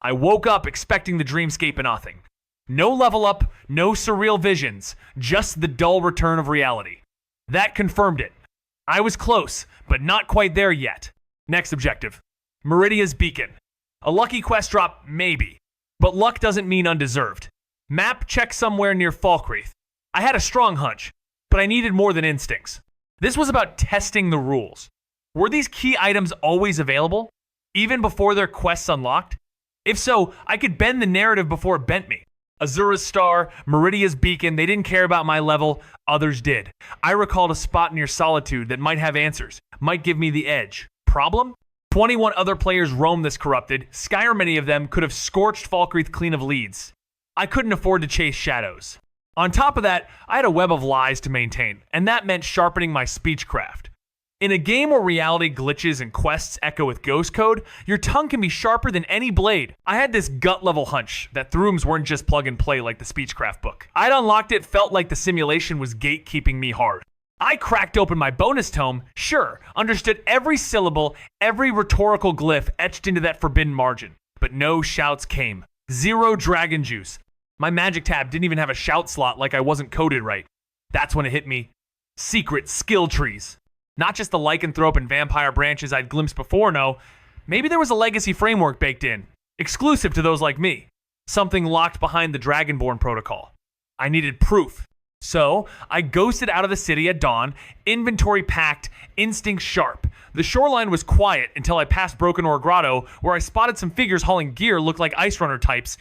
I woke up expecting the dreamscape and nothing. No level up, no surreal visions, just the dull return of reality. That confirmed it. I was close, but not quite there yet. Next objective. Meridia's Beacon. A lucky quest drop, maybe. But luck doesn't mean undeserved. Map check somewhere near Falkreath. I had a strong hunch, but I needed more than instincts. This was about testing the rules. Were these key items always available, even before their quests unlocked? If so, I could bend the narrative before it bent me. Azura's Star, Meridia's Beacon, they didn't care about my level, others did. I recalled a spot near Solitude that might have answers, might give me the edge. Problem? 21 other players roamed this corrupted. Skyrim, many of them could have scorched Falkreath clean of leads. I couldn't afford to chase shadows. On top of that, I had a web of lies to maintain, and that meant sharpening my speechcraft. In a game where reality glitches and quests echo with ghost code, your tongue can be sharper than any blade. I had this gut-level hunch that Throoms weren't just plug-and-play like the speechcraft book. I'd unlocked it, felt like the simulation was gatekeeping me hard. I cracked open my bonus tome, sure, understood every syllable, every rhetorical glyph etched into that forbidden margin. But no shouts came. Zero dragon juice. My magic tab didn't even have a shout slot, like I wasn't coded right. That's when it hit me. Secret skill trees. Not just the lycanthrope and vampire branches I'd glimpsed before, no. Maybe there was a legacy framework baked in, exclusive to those like me. Something locked behind the Dragonborn protocol. I needed proof. So, I ghosted out of the city at dawn, inventory packed, instinct sharp. The shoreline was quiet until I passed Broken Ore Grotto, where I spotted some figures hauling gear looked like Ice Runner types.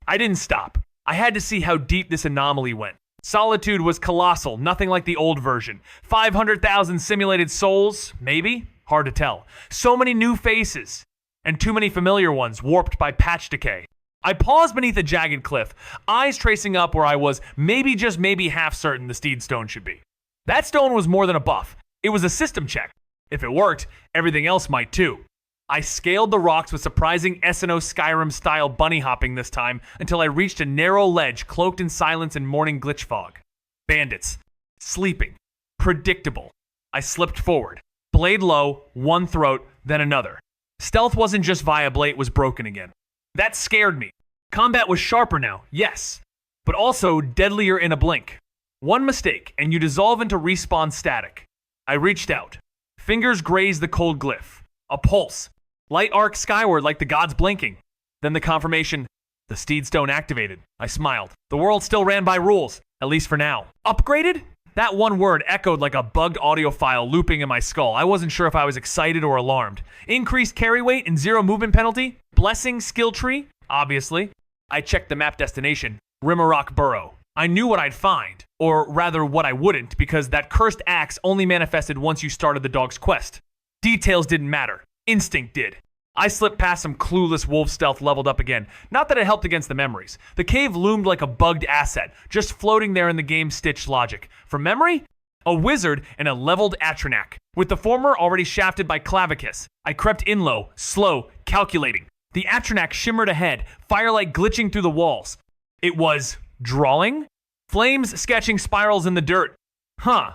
I didn't stop. I had to see how deep this anomaly went. Solitude was colossal, nothing like the old version. 500,000 simulated souls, maybe? Hard to tell. So many new faces, and too many familiar ones warped by patch decay. I paused beneath a jagged cliff, eyes tracing up where I was maybe just maybe half certain the Steed Stone should be. That stone was more than a buff. It was a system check. If it worked, everything else might too. I scaled the rocks with surprising SNO Skyrim-style bunny hopping this time until I reached a narrow ledge cloaked in silence and morning glitch fog. Bandits. Sleeping. Predictable. I slipped forward. Blade low, one throat, then another. Stealth wasn't just viable, it was broken again. That scared me. Combat was sharper now, yes, but also deadlier in a blink. One mistake, and you dissolve into respawn static. I reached out. Fingers grazed the cold glyph. A pulse. Light arc skyward like the gods blinking. Then the confirmation, the Steed Stone activated. I smiled. The world still ran by rules, at least for now. Upgraded? That one word echoed like a bugged audio file looping in my skull. I wasn't sure if I was excited or alarmed. Increased carry weight and zero movement penalty? Blessing skill tree? Obviously. I checked the map destination, Rimmerock Burrow. I knew what I'd find, or rather what I wouldn't, because that cursed axe only manifested once you started the dog's quest. Details didn't matter. Instinct did. I slipped past some clueless wolf stealth leveled up again. Not that it helped against the memories. The cave loomed like a bugged asset, just floating there in the game's stitched logic. From memory? A wizard and a leveled Atronak. With the former already shafted by Clavicus, I crept in low, slow, calculating. The Atronak shimmered ahead, firelight glitching through the walls. It was drawing? Flames sketching spirals in the dirt. Huh.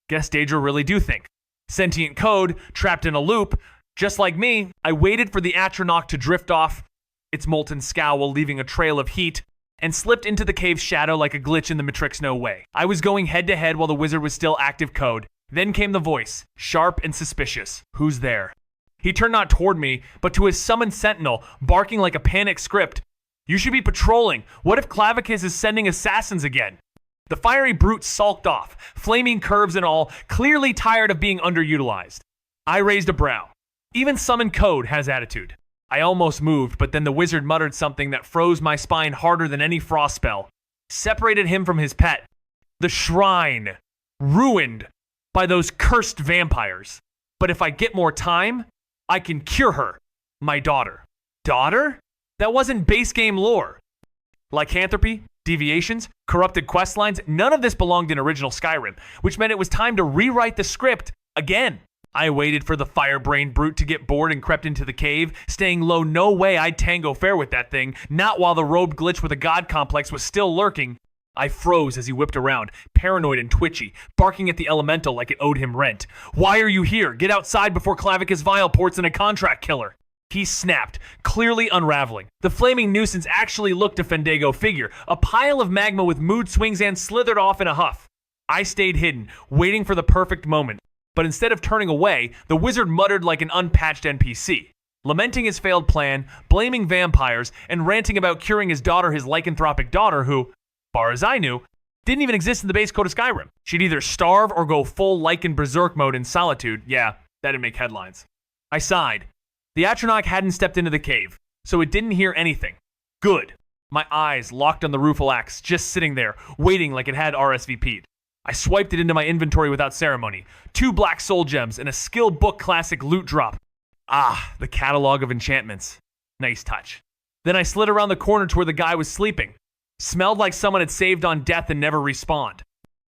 Guess Daedra really do think. Sentient code, trapped in a loop. Just like me, I waited for the Atronak to drift off, its molten scowl leaving a trail of heat, and slipped into the cave's shadow like a glitch in the Matrix No Way. I was going head to head while the wizard was still active code. Then came the voice, sharp and suspicious. Who's there? He turned not toward me, but to his summoned sentinel, barking like a panicked script. You should be patrolling. What if Clavicus is sending assassins again? The fiery brute sulked off, flaming curves and all, clearly tired of being underutilized. I raised a brow. Even summon code has attitude. I almost moved, but then the wizard muttered something that froze my spine harder than any frost spell. Separated him from his pet. The shrine. Ruined by those cursed vampires. But if I get more time, I can cure her. My daughter. Daughter? That wasn't base game lore. Lycanthropy, deviations, corrupted quest lines, none of this belonged in original Skyrim, which meant it was time to rewrite the script again. I waited for the fire-brained brute to get bored and crept into the cave, staying low. No way I'd tango fair with that thing, not while the robed glitch with a god complex was still lurking. I froze as he whipped around, paranoid and twitchy, barking at the elemental like it owed him rent. Why are you here? Get outside before Clavicus Vile ports in a contract killer. He snapped, clearly unraveling. The flaming nuisance actually looked a Fandango figure, a pile of magma with mood swings, and slithered off in a huff. I stayed hidden, waiting for the perfect moment. But instead of turning away, the wizard muttered like an unpatched NPC, lamenting his failed plan, blaming vampires, and ranting about curing his lycanthropic daughter who, far as I knew, didn't even exist in the base code of Skyrim. She'd either starve or go full Lycan berserk mode in solitude. Yeah, that didn't make headlines. I sighed. The Atronach hadn't stepped into the cave, so it didn't hear anything. Good. My eyes locked on the rueful axe, just sitting there, waiting like it had RSVP'd. I swiped it into my inventory without ceremony. 2 black soul gems and a skill book classic loot drop. Ah, the catalog of enchantments. Nice touch. Then I slid around the corner to where the guy was sleeping. Smelled like someone had saved on death and never respawned.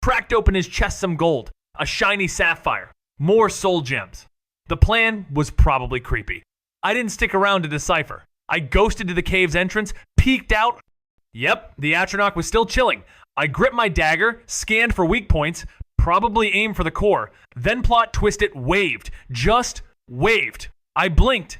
Cracked open his chest some gold, a shiny sapphire, more soul gems. The plan was probably creepy. I didn't stick around to decipher. I ghosted to the cave's entrance, peeked out. Yep, the Atronach was still chilling. I gripped my dagger, scanned for weak points, probably aimed for the core, then plot twist it, waved. Just waved. I blinked.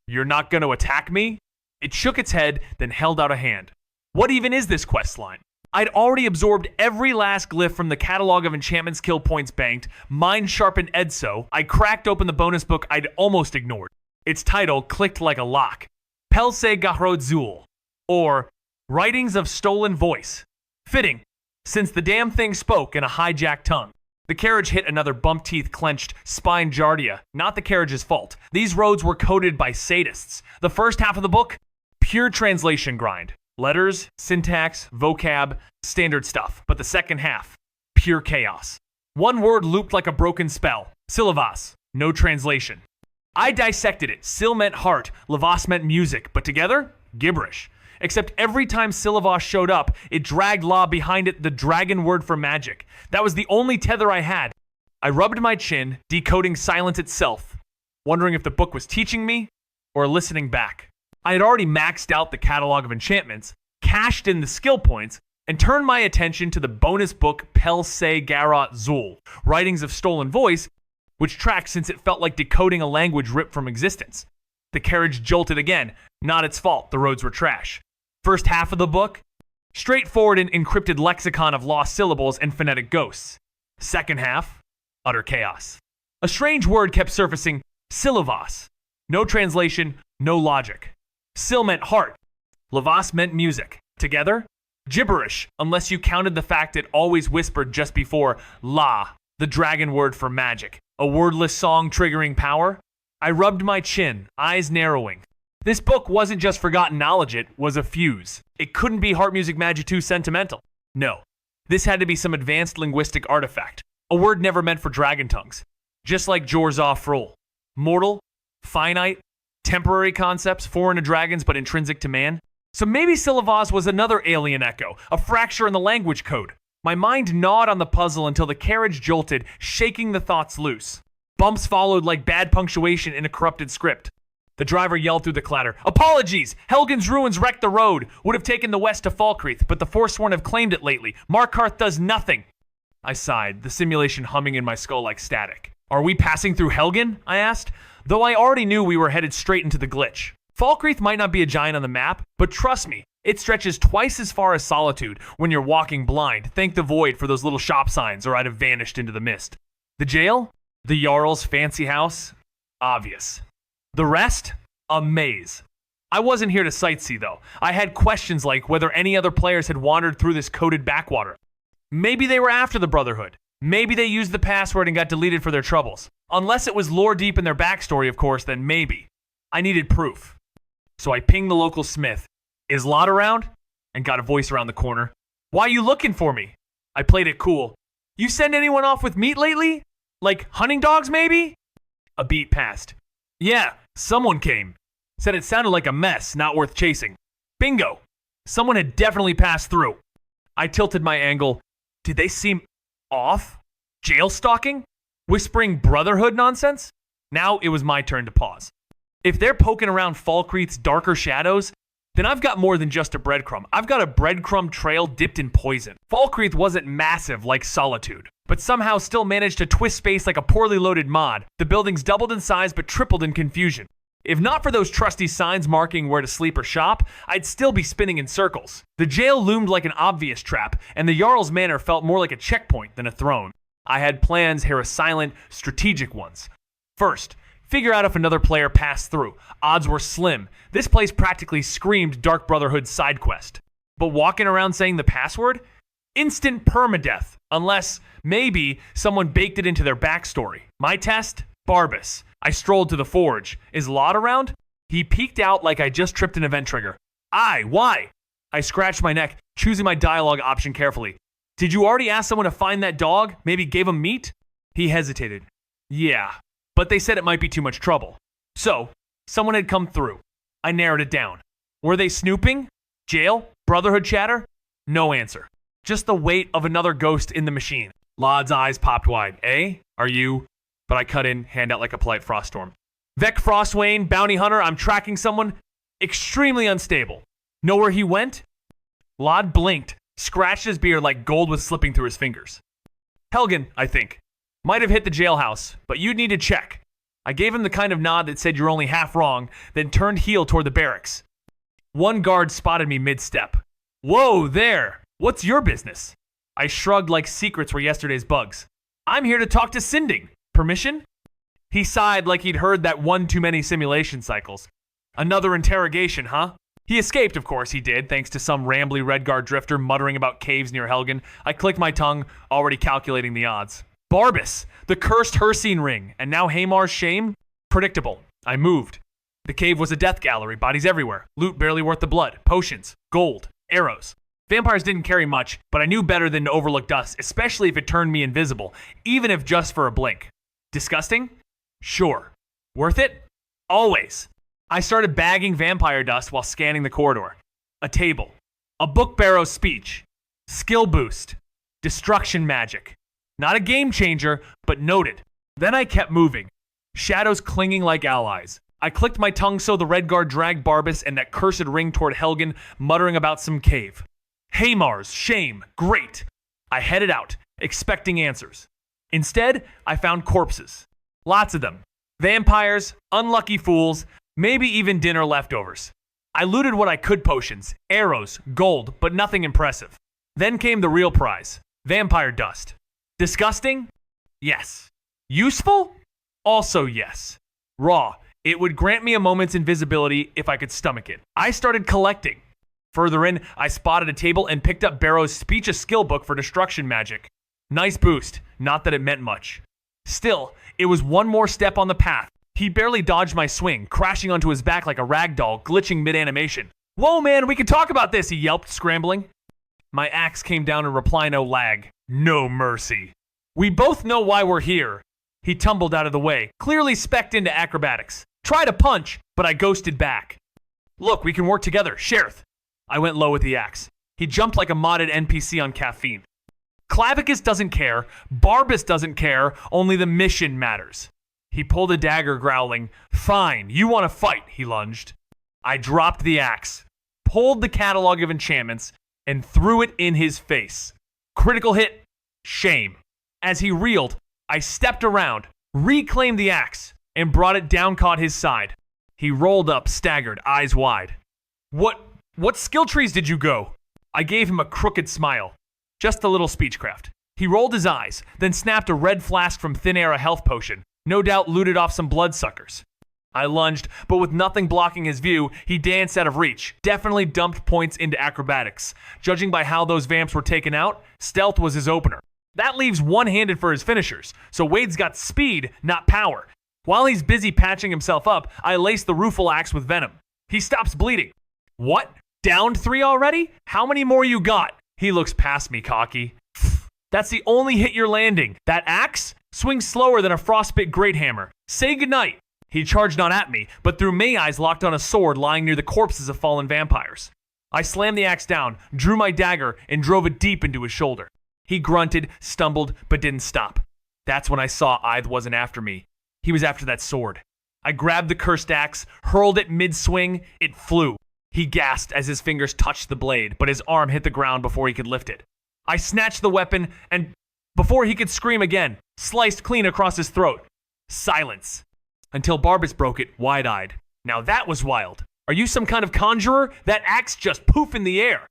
You're not going to attack me? It shook its head, then held out a hand. What even is this quest line? I'd already absorbed every last glyph from the catalog of enchantment skill points banked, mind sharpened Edso. I cracked open the bonus book I'd almost ignored. Its title clicked like a lock. Pelse Garrod Zul, or Writings of Stolen Voice. Fitting, since the damn thing spoke in a hijacked tongue. The carriage hit another bump-teeth clenched spine giardia, not the carriage's fault. These roads were coded by sadists. The first half of the book, pure translation grind. Letters, syntax, vocab, standard stuff. But the second half, pure chaos. One word looped like a broken spell. Syllabus, no translation. I dissected it. Sil meant heart, Lavas meant music, but together, gibberish. Except every time Syllabus showed up, it dragged La behind it the dragon word for magic. That was the only tether I had. I rubbed my chin, decoding silence itself, wondering if the book was teaching me or listening back. I had already maxed out the catalog of enchantments, cashed in the skill points, and turned my attention to the bonus book Pelse Garrot Zul, Writings of Stolen Voice, which tracked since it felt like decoding a language ripped from existence. The carriage jolted again. Not its fault, the roads were trash. First half of the book, straightforward and encrypted lexicon of lost syllables and phonetic ghosts. Second half, utter chaos. A strange word kept surfacing, syllabus. No translation, no logic. Sil meant heart. Lavas meant music. Together, gibberish, unless you counted the fact it always whispered just before La, the dragon word for magic. A wordless song triggering power. I rubbed my chin, eyes narrowing. This book wasn't just forgotten knowledge, it was a fuse. It couldn't be Heart Music Magic 2 sentimental. No, this had to be some advanced linguistic artifact. A word never meant for dragon tongues. Just like Jorzov Frol. Mortal, finite, temporary concepts, foreign to dragons but intrinsic to man. So maybe Syllabus was another alien echo, a fracture in the language code. My mind gnawed on the puzzle until the carriage jolted, shaking the thoughts loose. Bumps followed like bad punctuation in a corrupted script. The driver yelled through the clatter, "Apologies! Helgen's ruins wrecked the road. Would have taken the west to Falkreath, but the Forsworn have claimed it lately. Markarth does nothing." I sighed, the simulation humming in my skull like static. "Are we passing through Helgen?" I asked, though I already knew we were headed straight into the glitch. Falkreath might not be a giant on the map, but trust me, it stretches twice as far as Solitude when you're walking blind. Thank the void for those little shop signs, or I'd have vanished into the mist. The jail? The Jarl's fancy house? Obvious. The rest? A maze. I wasn't here to sightsee, though. I had questions like whether any other players had wandered through this coded backwater. Maybe they were after the Brotherhood. Maybe they used the password and got deleted for their troubles. Unless it was lore deep in their backstory, of course, then maybe. I needed proof. So I pinged the local smith. "Is Lot around?" And got a voice around the corner. "Why you looking for me?" I played it cool. "You send anyone off with meat lately? Like hunting dogs, maybe?" A beat passed. "Yeah, someone came. Said it sounded like a mess, not worth chasing." Bingo. Someone had definitely passed through. I tilted my angle. Did they seem off? Jail stalking? Whispering Brotherhood nonsense? Now it was my turn to pause. If they're poking around Falkreath's darker shadows, then I've got more than just a breadcrumb. I've got a breadcrumb trail dipped in poison. Falkreath wasn't massive like Solitude, but somehow still managed to twist space like a poorly loaded mod. The buildings doubled in size but tripled in confusion. If not for those trusty signs marking where to sleep or shop, I'd still be spinning in circles. The jail loomed like an obvious trap, and the Jarl's manor felt more like a checkpoint than a throne. I had plans here, silent, strategic ones. First, figure out if another player passed through. Odds were slim. This place practically screamed Dark Brotherhood side quest. But walking around saying the password? Instant permadeath, unless, maybe, someone baked it into their backstory. My test? Barbus. I strolled to the forge. Is Lot around? He peeked out like I just tripped an event trigger. Why? I scratched my neck, choosing my dialogue option carefully. Did you already ask someone to find that dog? Maybe gave him meat? He hesitated. Yeah, but they said it might be too much trouble. So, someone had come through. I narrowed it down. Were they snooping? Jail? Brotherhood chatter? No answer. Just the weight of another ghost in the machine. Lod's eyes popped wide. Are you? But I cut in, hand out like a polite froststorm. Vec Frostwain, bounty hunter, I'm tracking someone extremely unstable. Know where he went? Lod blinked, scratched his beard like gold was slipping through his fingers. Helgen, I think. Might have hit the jailhouse, but you'd need to check. I gave him the kind of nod that said you're only half wrong, then turned heel toward the barracks. One guard spotted me mid-step. Whoa, there! What's your business? I shrugged like secrets were yesterday's bugs. I'm here to talk to Sinding. Permission? He sighed like he'd heard that one too many simulation cycles. Another interrogation, huh? He escaped, of course he did, thanks to some rambly Redguard drifter muttering about caves near Helgen. I clicked my tongue, already calculating the odds. Barbus, the cursed Hircine ring, and now Hamar's shame? Predictable. I moved. The cave was a death gallery, bodies everywhere, loot barely worth the blood, potions, gold, arrows. Vampires didn't carry much, but I knew better than to overlook dust, especially if it turned me invisible, even if just for a blink. Disgusting? Sure. Worth it? Always. I started bagging vampire dust while scanning the corridor. A table. A book barrow's speech. Skill boost. Destruction magic. Not a game changer, but noted. Then I kept moving. Shadows clinging like allies. I clicked my tongue so the Redguard dragged Barbus and that cursed ring toward Helgen, muttering about some cave. Hamar's shame. Great. I headed out, expecting answers. Instead, I found corpses. Lots of them. Vampires, unlucky fools, maybe even dinner leftovers. I looted what I could potions, arrows, gold, but nothing impressive. Then came the real prize, vampire dust. Disgusting? Yes. Useful? Also yes. Raw. It would grant me a moment's invisibility if I could stomach it. I started collecting. Further in, I spotted a table and picked up Barrow's speech a skill book for destruction magic. Nice boost, not that it meant much. Still, it was one more step on the path. He barely dodged my swing, crashing onto his back like a rag doll, glitching mid-animation. Whoa man, we can talk about this, he yelped, scrambling. My axe came down in reply, no lag. No mercy. We both know why we're here. He tumbled out of the way, clearly specced into acrobatics. Tried to punch, but I ghosted back. Look, we can work together, Sherith. I went low with the axe. He jumped like a modded NPC on caffeine. Clavicus doesn't care, Barbus doesn't care, only the mission matters. He pulled a dagger, growling. Fine, you want to fight, he lunged. I dropped the axe, pulled the catalog of enchantments, and threw it in his face. Critical hit, shame. As he reeled, I stepped around, reclaimed the axe, and brought it down caught his side. He rolled up, staggered, eyes wide. What skill trees did you go? I gave him a crooked smile. Just a little speechcraft. He rolled his eyes, then snapped a red flask from thin air a health potion. No doubt looted off some bloodsuckers. I lunged, but with nothing blocking his view, he danced out of reach. Definitely dumped points into acrobatics. Judging by how those vamps were taken out, stealth was his opener. That leaves one-handed for his finishers, so Wade's got speed, not power. While he's busy patching himself up, I lace the rueful axe with venom. He stops bleeding. What? Downed 3 already? How many more you got? He looks past me, cocky. That's the only hit you're landing. That axe? Swings slower than a frostbit great hammer. Say goodnight. He charged not at me, but threw May eyes locked on a sword lying near the corpses of fallen vampires. I slammed the axe down, drew my dagger, and drove it deep into his shoulder. He grunted, stumbled, but didn't stop. That's when I saw Ith wasn't after me. He was after that sword. I grabbed the cursed axe, hurled it mid-swing. It flew. He gasped as his fingers touched the blade, but his arm hit the ground before he could lift it. I snatched the weapon, and before he could scream again, sliced clean across his throat. Silence. Until Barbus broke it, wide-eyed. Now that was wild. Are you some kind of conjurer? That axe just poof in the air.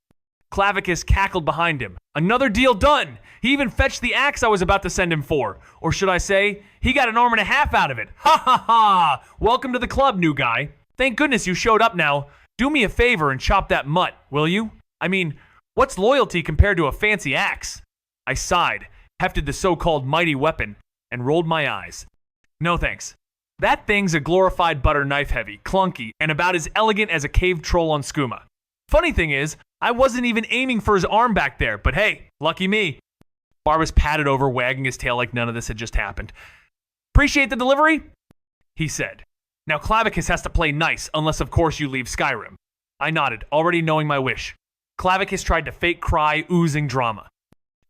Clavicus cackled behind him. Another deal done. He even fetched the axe I was about to send him for. Or should I say, he got an arm and a half out of it. Ha ha ha! Welcome to the club, new guy. Thank goodness you showed up now. Do me a favor and chop that mutt, will you? I mean, what's loyalty compared to a fancy axe? I sighed, hefted the so-called mighty weapon, and rolled my eyes. No thanks. That thing's a glorified butter knife heavy, clunky, and about as elegant as a cave troll on skooma. Funny thing is, I wasn't even aiming for his arm back there, but hey, lucky me. Barbas patted over, wagging his tail like none of this had just happened. Appreciate the delivery? He said. Now Clavicus has to play nice, unless of course you leave Skyrim. I nodded, already knowing my wish. Clavicus tried to fake cry, oozing drama.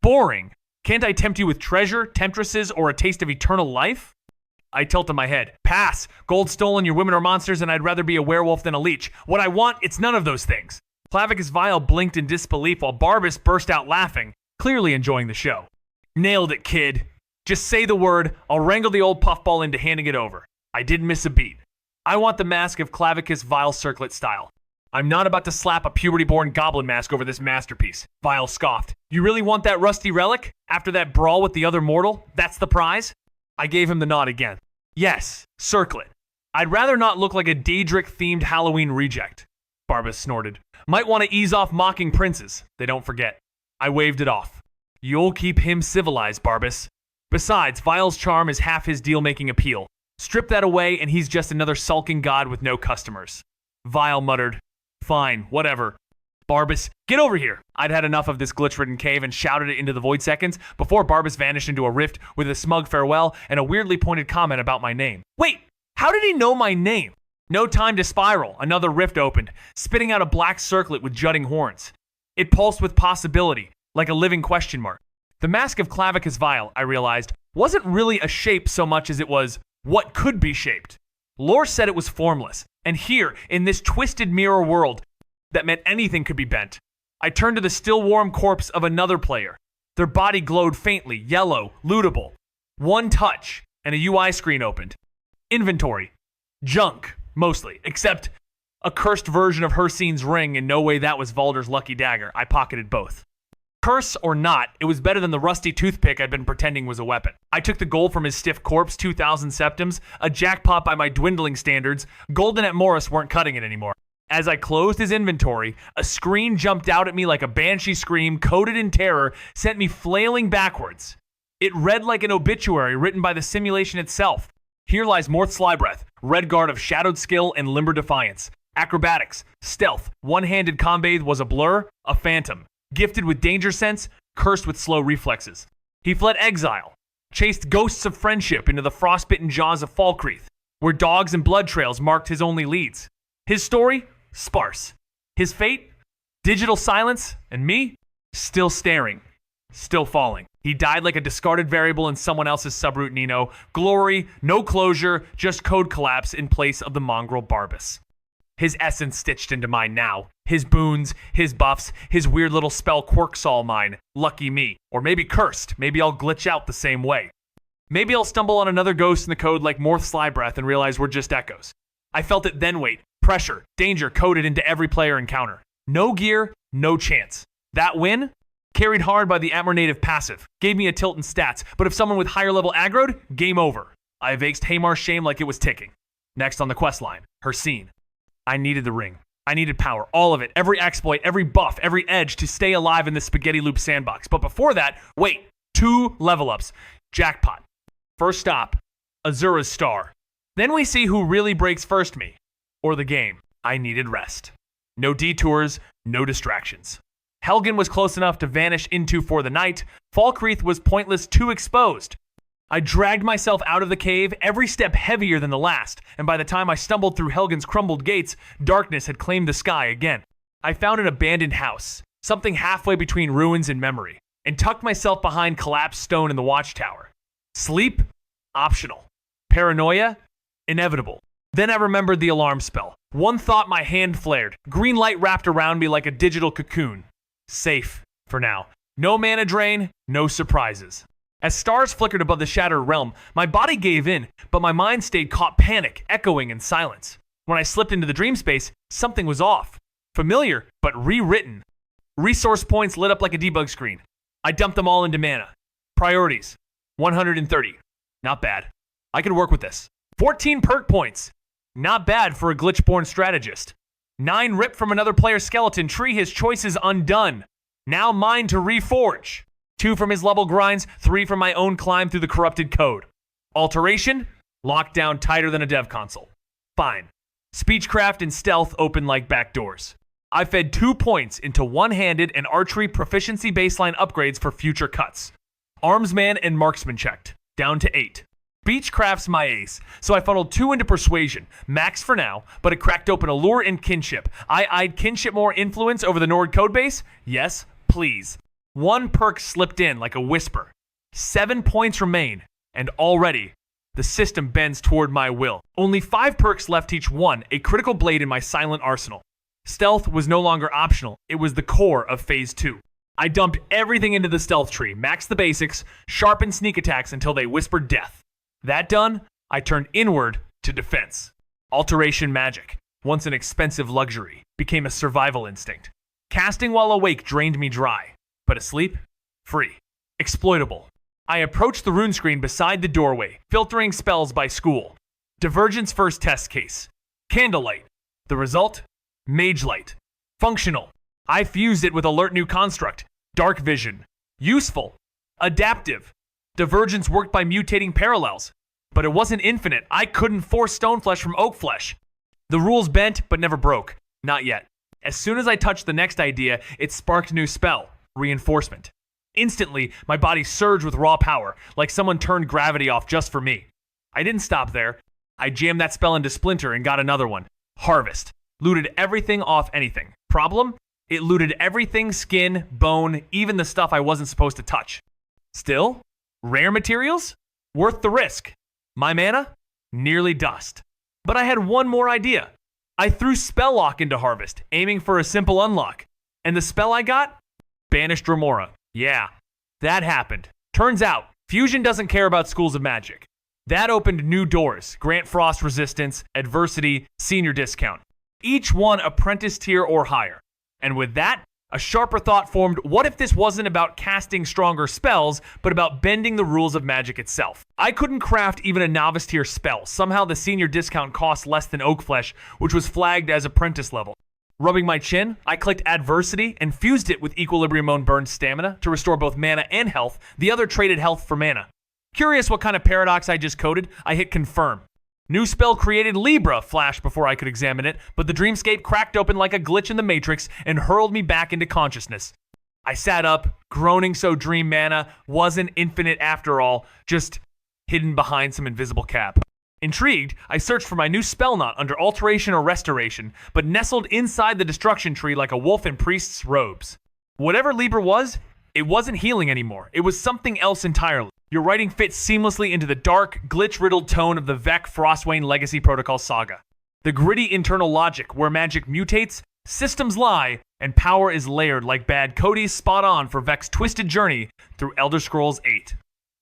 Boring. Can't I tempt you with treasure, temptresses, or a taste of eternal life? I tilted my head. Pass. Gold stolen, your women are monsters, and I'd rather be a werewolf than a leech. What I want, it's none of those things. Clavicus Vile blinked in disbelief while Barbas burst out laughing, clearly enjoying the show. Nailed it, kid. Just say the word, I'll wrangle the old puffball into handing it over. I didn't miss a beat. I want the mask of Clavicus Vile circlet style. I'm not about to slap a puberty-born goblin mask over this masterpiece. Vile scoffed. You really want that rusty relic? After that brawl with the other mortal? That's the prize? I gave him the nod again. Yes, circlet. I'd rather not look like a Daedric-themed Halloween reject. Barbas snorted. Might want to ease off mocking princes. They don't forget. I waved it off. You'll keep him civilized, Barbas. Besides, Vile's charm is half his deal-making appeal. Strip that away and he's just another sulking god with no customers. Vile muttered. Fine, whatever. Barbas, get over here. I'd had enough of this glitch-ridden cave and shouted it into the void seconds before Barbas vanished into a rift with a smug farewell and a weirdly pointed comment about my name. Wait, how did he know my name? No time to spiral. Another rift opened, spitting out a black circlet with jutting horns. It pulsed with possibility, like a living question mark. The mask of Clavicus Vile, I realized, wasn't really a shape so much as it was what could be shaped. Lore said it was formless, and here, in this twisted mirror world, that meant anything could be bent. I turned to the still warm corpse of another player. Their body glowed faintly, yellow, lootable. One touch, and a UI screen opened. Inventory. Junk, mostly, except a cursed version of Hircine's ring, and no way that was Baldur's lucky dagger. I pocketed both. Curse or not, it was better than the rusty toothpick I'd been pretending was a weapon. I took the gold from his stiff corpse, 2,000 septims, a jackpot by my dwindling standards. Golden at Morris weren't cutting it anymore. As I closed his inventory, a screen jumped out at me like a banshee scream, coded in terror, sent me flailing backwards. It read like an obituary written by the simulation itself. Here lies Morth Slybreath, Red Guard of shadowed skill and limber defiance. Acrobatics, stealth, one-handed combat was a blur, a phantom. Gifted with danger sense, cursed with slow reflexes. He fled exile, chased ghosts of friendship into the frostbitten jaws of Falkreath, where dogs and blood trails marked his only leads. His story? Sparse. His fate? Digital silence, and me? Still staring. Still falling. He died like a discarded variable in someone else's subroute Nino. Glory, no closure, just code collapse in place of the mongrel Barbas. His essence stitched into mine now. His boons, his buffs, his weird little spell quirks all mine. Lucky me. Or maybe cursed. Maybe I'll glitch out the same way. Maybe I'll stumble on another ghost in the code like Morth Slybreath and realize we're just echoes. I felt it then wait. Pressure, danger coded into every player encounter. No gear, no chance. That win? Carried hard by the Atmor native passive. Gave me a tilt in stats, but if someone with higher level aggroed, game over. I evased Haymar's shame like it was ticking. Next on the quest line, Hircine. I needed the ring. I needed power, all of it, every exploit, every buff, every edge to stay alive in this spaghetti loop sandbox. But before that, wait, 2 level ups. Jackpot. First stop, Azura's Star. Then we see who really breaks first me. Or the game. I needed rest. No detours, no distractions. Helgen was close enough to vanish into for the night. Falkreath was pointless, too exposed. I dragged myself out of the cave, every step heavier than the last, and by the time I stumbled through Helgen's crumbled gates, darkness had claimed the sky again. I found an abandoned house, something halfway between ruins and memory, and tucked myself behind collapsed stone in the watchtower. Sleep? Optional. Paranoia? Inevitable. Then I remembered the alarm spell. One thought, my hand flared. Green light wrapped around me like a digital cocoon. Safe, for now. No mana drain, no surprises. As stars flickered above the shattered realm, my body gave in, but my mind stayed caught panic, echoing in silence. When I slipped into the dream space, something was off. Familiar, but rewritten. Resource points lit up like a debug screen. I dumped them all into mana. Priorities, 130. Not bad. I could work with this. 14 perk points. Not bad for a glitch-born strategist. 9 ripped from another player's skeleton tree, his choices undone. Now mine to reforge. 2 from his level grinds, 3 from my own climb through the corrupted code. Alteration, locked down tighter than a dev console. Fine. Speechcraft and stealth open like back doors. I fed 2 points into one-handed and archery proficiency baseline upgrades for future cuts. Armsman and marksman checked, down to 8. Speechcraft's my ace, so I funneled 2 into persuasion, max for now, but it cracked open allure and kinship. I eyed kinship more influence over the Nord codebase? Yes, please. 1 perk slipped in like a whisper. 7 points remain, and already the system bends toward my will. Only 5 perks left each one, a critical blade in my silent arsenal. Stealth was no longer optional, it was the core of Phase 2. I dumped everything into the stealth tree, maxed the basics, sharpened sneak attacks until they whispered death. That done, I turned inward to defense. Alteration magic, once an expensive luxury, became a survival instinct. Casting while awake drained me dry, but asleep, free. Exploitable. I approached the rune screen beside the doorway, filtering spells by school. Divergence first test case. Candlelight. The result? Mage light. Functional. I fused it with alert new construct. Dark vision. Useful. Adaptive. Divergence worked by mutating parallels. But it wasn't infinite. I couldn't force Stoneflesh from Oakflesh. The rules bent, but never broke. Not yet. As soon as I touched the next idea, it sparked a new spell. Reinforcement. Instantly, my body surged with raw power, like someone turned gravity off just for me. I didn't stop there. I jammed that spell into Splinter and got another one. Harvest. Looted everything off anything. Problem? It looted everything, skin, bone, even the stuff I wasn't supposed to touch. Still, rare materials? Worth the risk. My mana? Nearly dust. But I had one more idea. I threw Spell Lock into Harvest, aiming for a simple unlock. And the spell I got? Banished Remora. Yeah, that happened. Turns out, Fusion doesn't care about schools of magic. That opened new doors. Grant Frost resistance, adversity, senior discount. Each one apprentice tier or higher. And with that, a sharper thought formed, what if this wasn't about casting stronger spells, but about bending the rules of magic itself? I couldn't craft even a novice tier spell. Somehow the senior discount cost less than Oakflesh, which was flagged as apprentice level. Rubbing my chin, I clicked adversity and fused it with Equilibrium Own Burn Stamina to restore both mana and health. The other traded health for mana. Curious what kind of paradox I just coded, I hit confirm. New spell created Libra flashed before I could examine it, but the dreamscape cracked open like a glitch in the Matrix and hurled me back into consciousness. I sat up, groaning so dream mana wasn't infinite after all, just hidden behind some invisible cap. Intrigued, I searched for my new spell knot under alteration or restoration, but nestled inside the destruction tree like a wolf in priest's robes. Whatever Libra was, it wasn't healing anymore. It was something else entirely. Your writing fits seamlessly into the dark, glitch-riddled tone of the Vec Frostwane Legacy Protocol saga. The gritty internal logic where magic mutates, systems lie, and power is layered like Bad Cody's spot on for Vec's twisted journey through Elder Scrolls 8.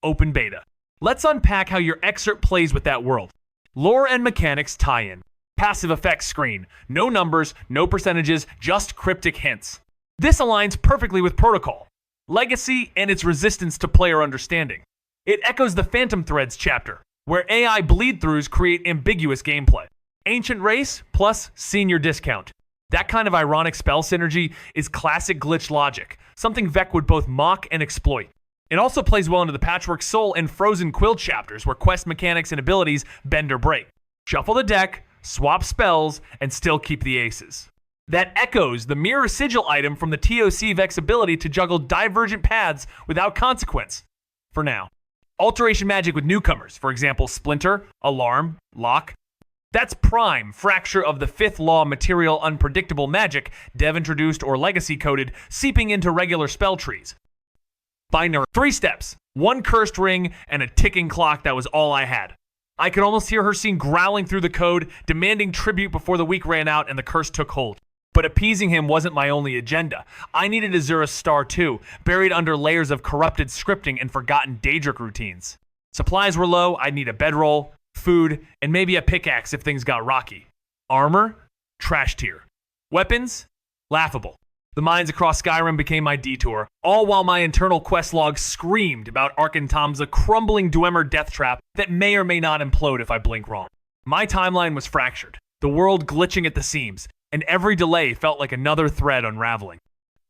Open beta. Let's unpack how your excerpt plays with that world. Lore and mechanics tie-in. Passive effects screen. No numbers, no percentages, just cryptic hints. This aligns perfectly with Protocol. Legacy and its resistance to player understanding. It echoes the Phantom Threads chapter, where AI bleed-throughs create ambiguous gameplay. Ancient race plus senior discount. That kind of ironic spell synergy is classic glitch logic, something Vec would both mock and exploit. It also plays well into the Patchwork Soul and Frozen Quill chapters, where quest mechanics and abilities bend or break. Shuffle the deck, swap spells, and still keep the aces. That echoes the mirror sigil item from the TOC Vec's ability to juggle divergent paths without consequence. For now. Alteration magic with newcomers, for example, Splinter, Alarm, Lock. That's prime fracture of the fifth law material unpredictable magic, dev introduced or legacy coded, seeping into regular spell trees. Binary 3 steps, 1 cursed ring, and a ticking clock that was all I had. I could almost hear her scene growling through the code, demanding tribute before the week ran out and the curse took hold. But appeasing him wasn't my only agenda. I needed Azura's star too, buried under layers of corrupted scripting and forgotten Daedric routines. Supplies were low, I'd need a bedroll, food, and maybe a pickaxe if things got rocky. Armor? Trash tier. Weapons? Laughable. The mines across Skyrim became my detour, all while my internal quest log screamed about Arkentom's a crumbling Dwemer death trap that may or may not implode if I blink wrong. My timeline was fractured, the world glitching at the seams, and every delay felt like another thread unraveling.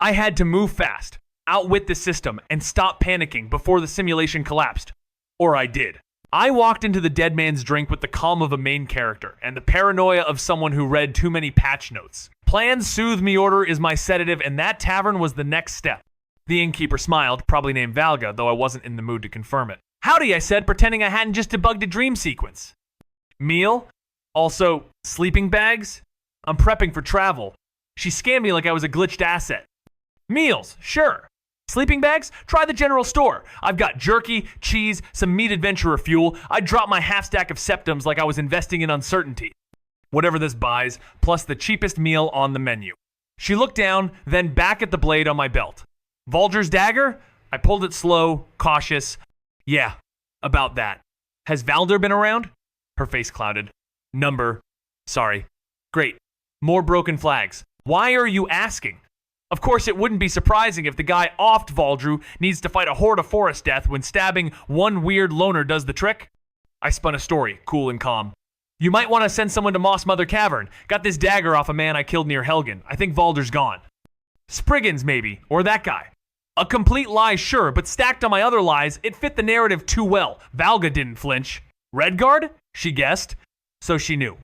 I had to move fast, outwit the system, and stop panicking before the simulation collapsed. Or I did. I walked into the dead man's drink with the calm of a main character and the paranoia of someone who read too many patch notes. Planned soothe me order is my sedative, and that tavern was the next step. The innkeeper smiled, probably named Valga, though I wasn't in the mood to confirm it. Howdy, I said, pretending I hadn't just debugged a dream sequence. Meal? Also, sleeping bags? I'm prepping for travel. She scammed me like I was a glitched asset. Meals, sure. Sleeping bags? Try the general store. I've got jerky, cheese, some meat adventurer fuel. I'd drop my half stack of septums like I was investing in uncertainty. Whatever this buys, plus the cheapest meal on the menu. She looked down, then back at the blade on my belt. Valdur's dagger? I pulled it slow, cautious. Yeah, about that. Has Baldur been around? Her face clouded. Sorry. Great. More broken flags. Why are you asking? Of course, it wouldn't be surprising if the guy offed Baldur needs to fight a horde of forest death when stabbing one weird loner does the trick. I spun a story, cool and calm. You might want to send someone to Moss Mother Cavern. Got this dagger off a man I killed near Helgen. I think Valdur's gone. Spriggans, maybe, or that guy. A complete lie, sure, but stacked on my other lies, it fit the narrative too well. Valga didn't flinch. Redguard? She guessed. So she knew.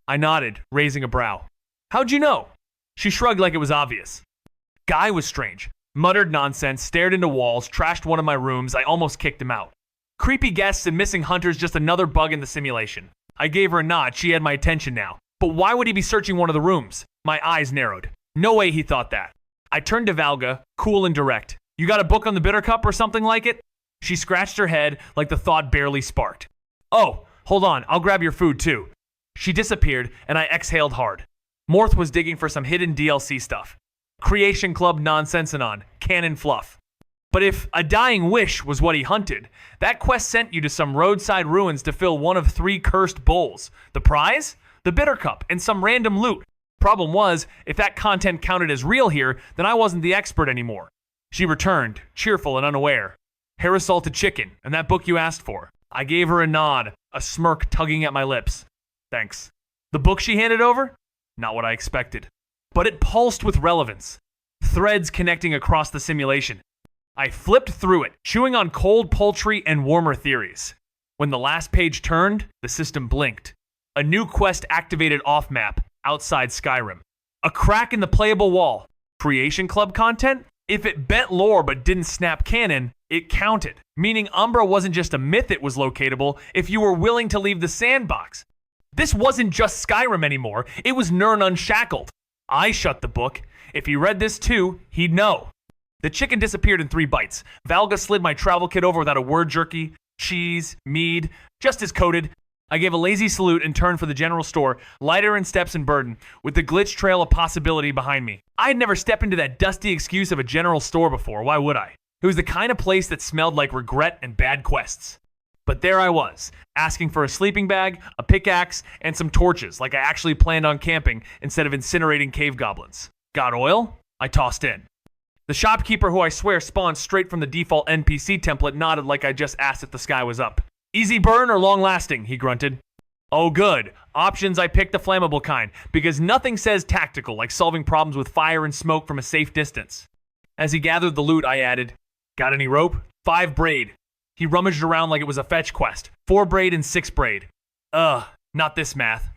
I nodded, raising a brow. How'd you know? She shrugged like it was obvious. Guy was strange. Muttered nonsense, stared into walls, trashed one of my rooms. I almost kicked him out. Creepy guests and missing hunters, just another bug in the simulation. I gave her a nod. She had my attention now. But why would he be searching one of the rooms? My eyes narrowed. No way he thought that. I turned to Valga, cool and direct. You got a book on the bitter cup or something like it? She scratched her head like the thought barely sparked. Oh, hold on. I'll grab your food too. She disappeared and I exhaled hard. Morth was digging for some hidden DLC stuff. Creation Club nonsense and on. Canon fluff. But if a dying wish was what he hunted, that quest sent you to some roadside ruins to fill one of 3 cursed bowls. The prize? The bitter cup and some random loot. Problem was, if that content counted as real here, then I wasn't the expert anymore. She returned, cheerful and unaware. Hair salted chicken, and that book you asked for. I gave her a nod, a smirk tugging at my lips. Thanks. The book she handed over? Not what I expected. But it pulsed with relevance. Threads connecting across the simulation. I flipped through it, chewing on cold poultry and warmer theories. When the last page turned, the system blinked. A new quest activated off-map, outside Skyrim. A crack in the playable wall. Creation Club content? If it bent lore but didn't snap canon, it counted. Meaning Umbra wasn't just a myth it was locatable if you were willing to leave the sandbox. This wasn't just Skyrim anymore, it was Nirn Unshackled. I shut the book. If he read this too, he'd know. The chicken disappeared in 3 bites. Valga slid my travel kit over without a word jerky, cheese, mead, just as coded. I gave a lazy salute and turned for the general store, lighter in steps and burden, with the glitch trail of possibility behind me. I had never stepped into that dusty excuse of a general store before, why would I? It was the kind of place that smelled like regret and bad quests. But there I was, asking for a sleeping bag, a pickaxe, and some torches, like I actually planned on camping instead of incinerating cave goblins. Got oil? I tossed in. The shopkeeper, who I swear spawned straight from the default NPC template, nodded like I just asked if the sky was up. Easy burn or long lasting, he grunted. Oh good. Options, I picked the flammable kind, because nothing says tactical like solving problems with fire and smoke from a safe distance. As he gathered the loot, I added, got any rope? 5 braid. He rummaged around like it was a fetch quest. 4 braid and 6 braid. Not this math.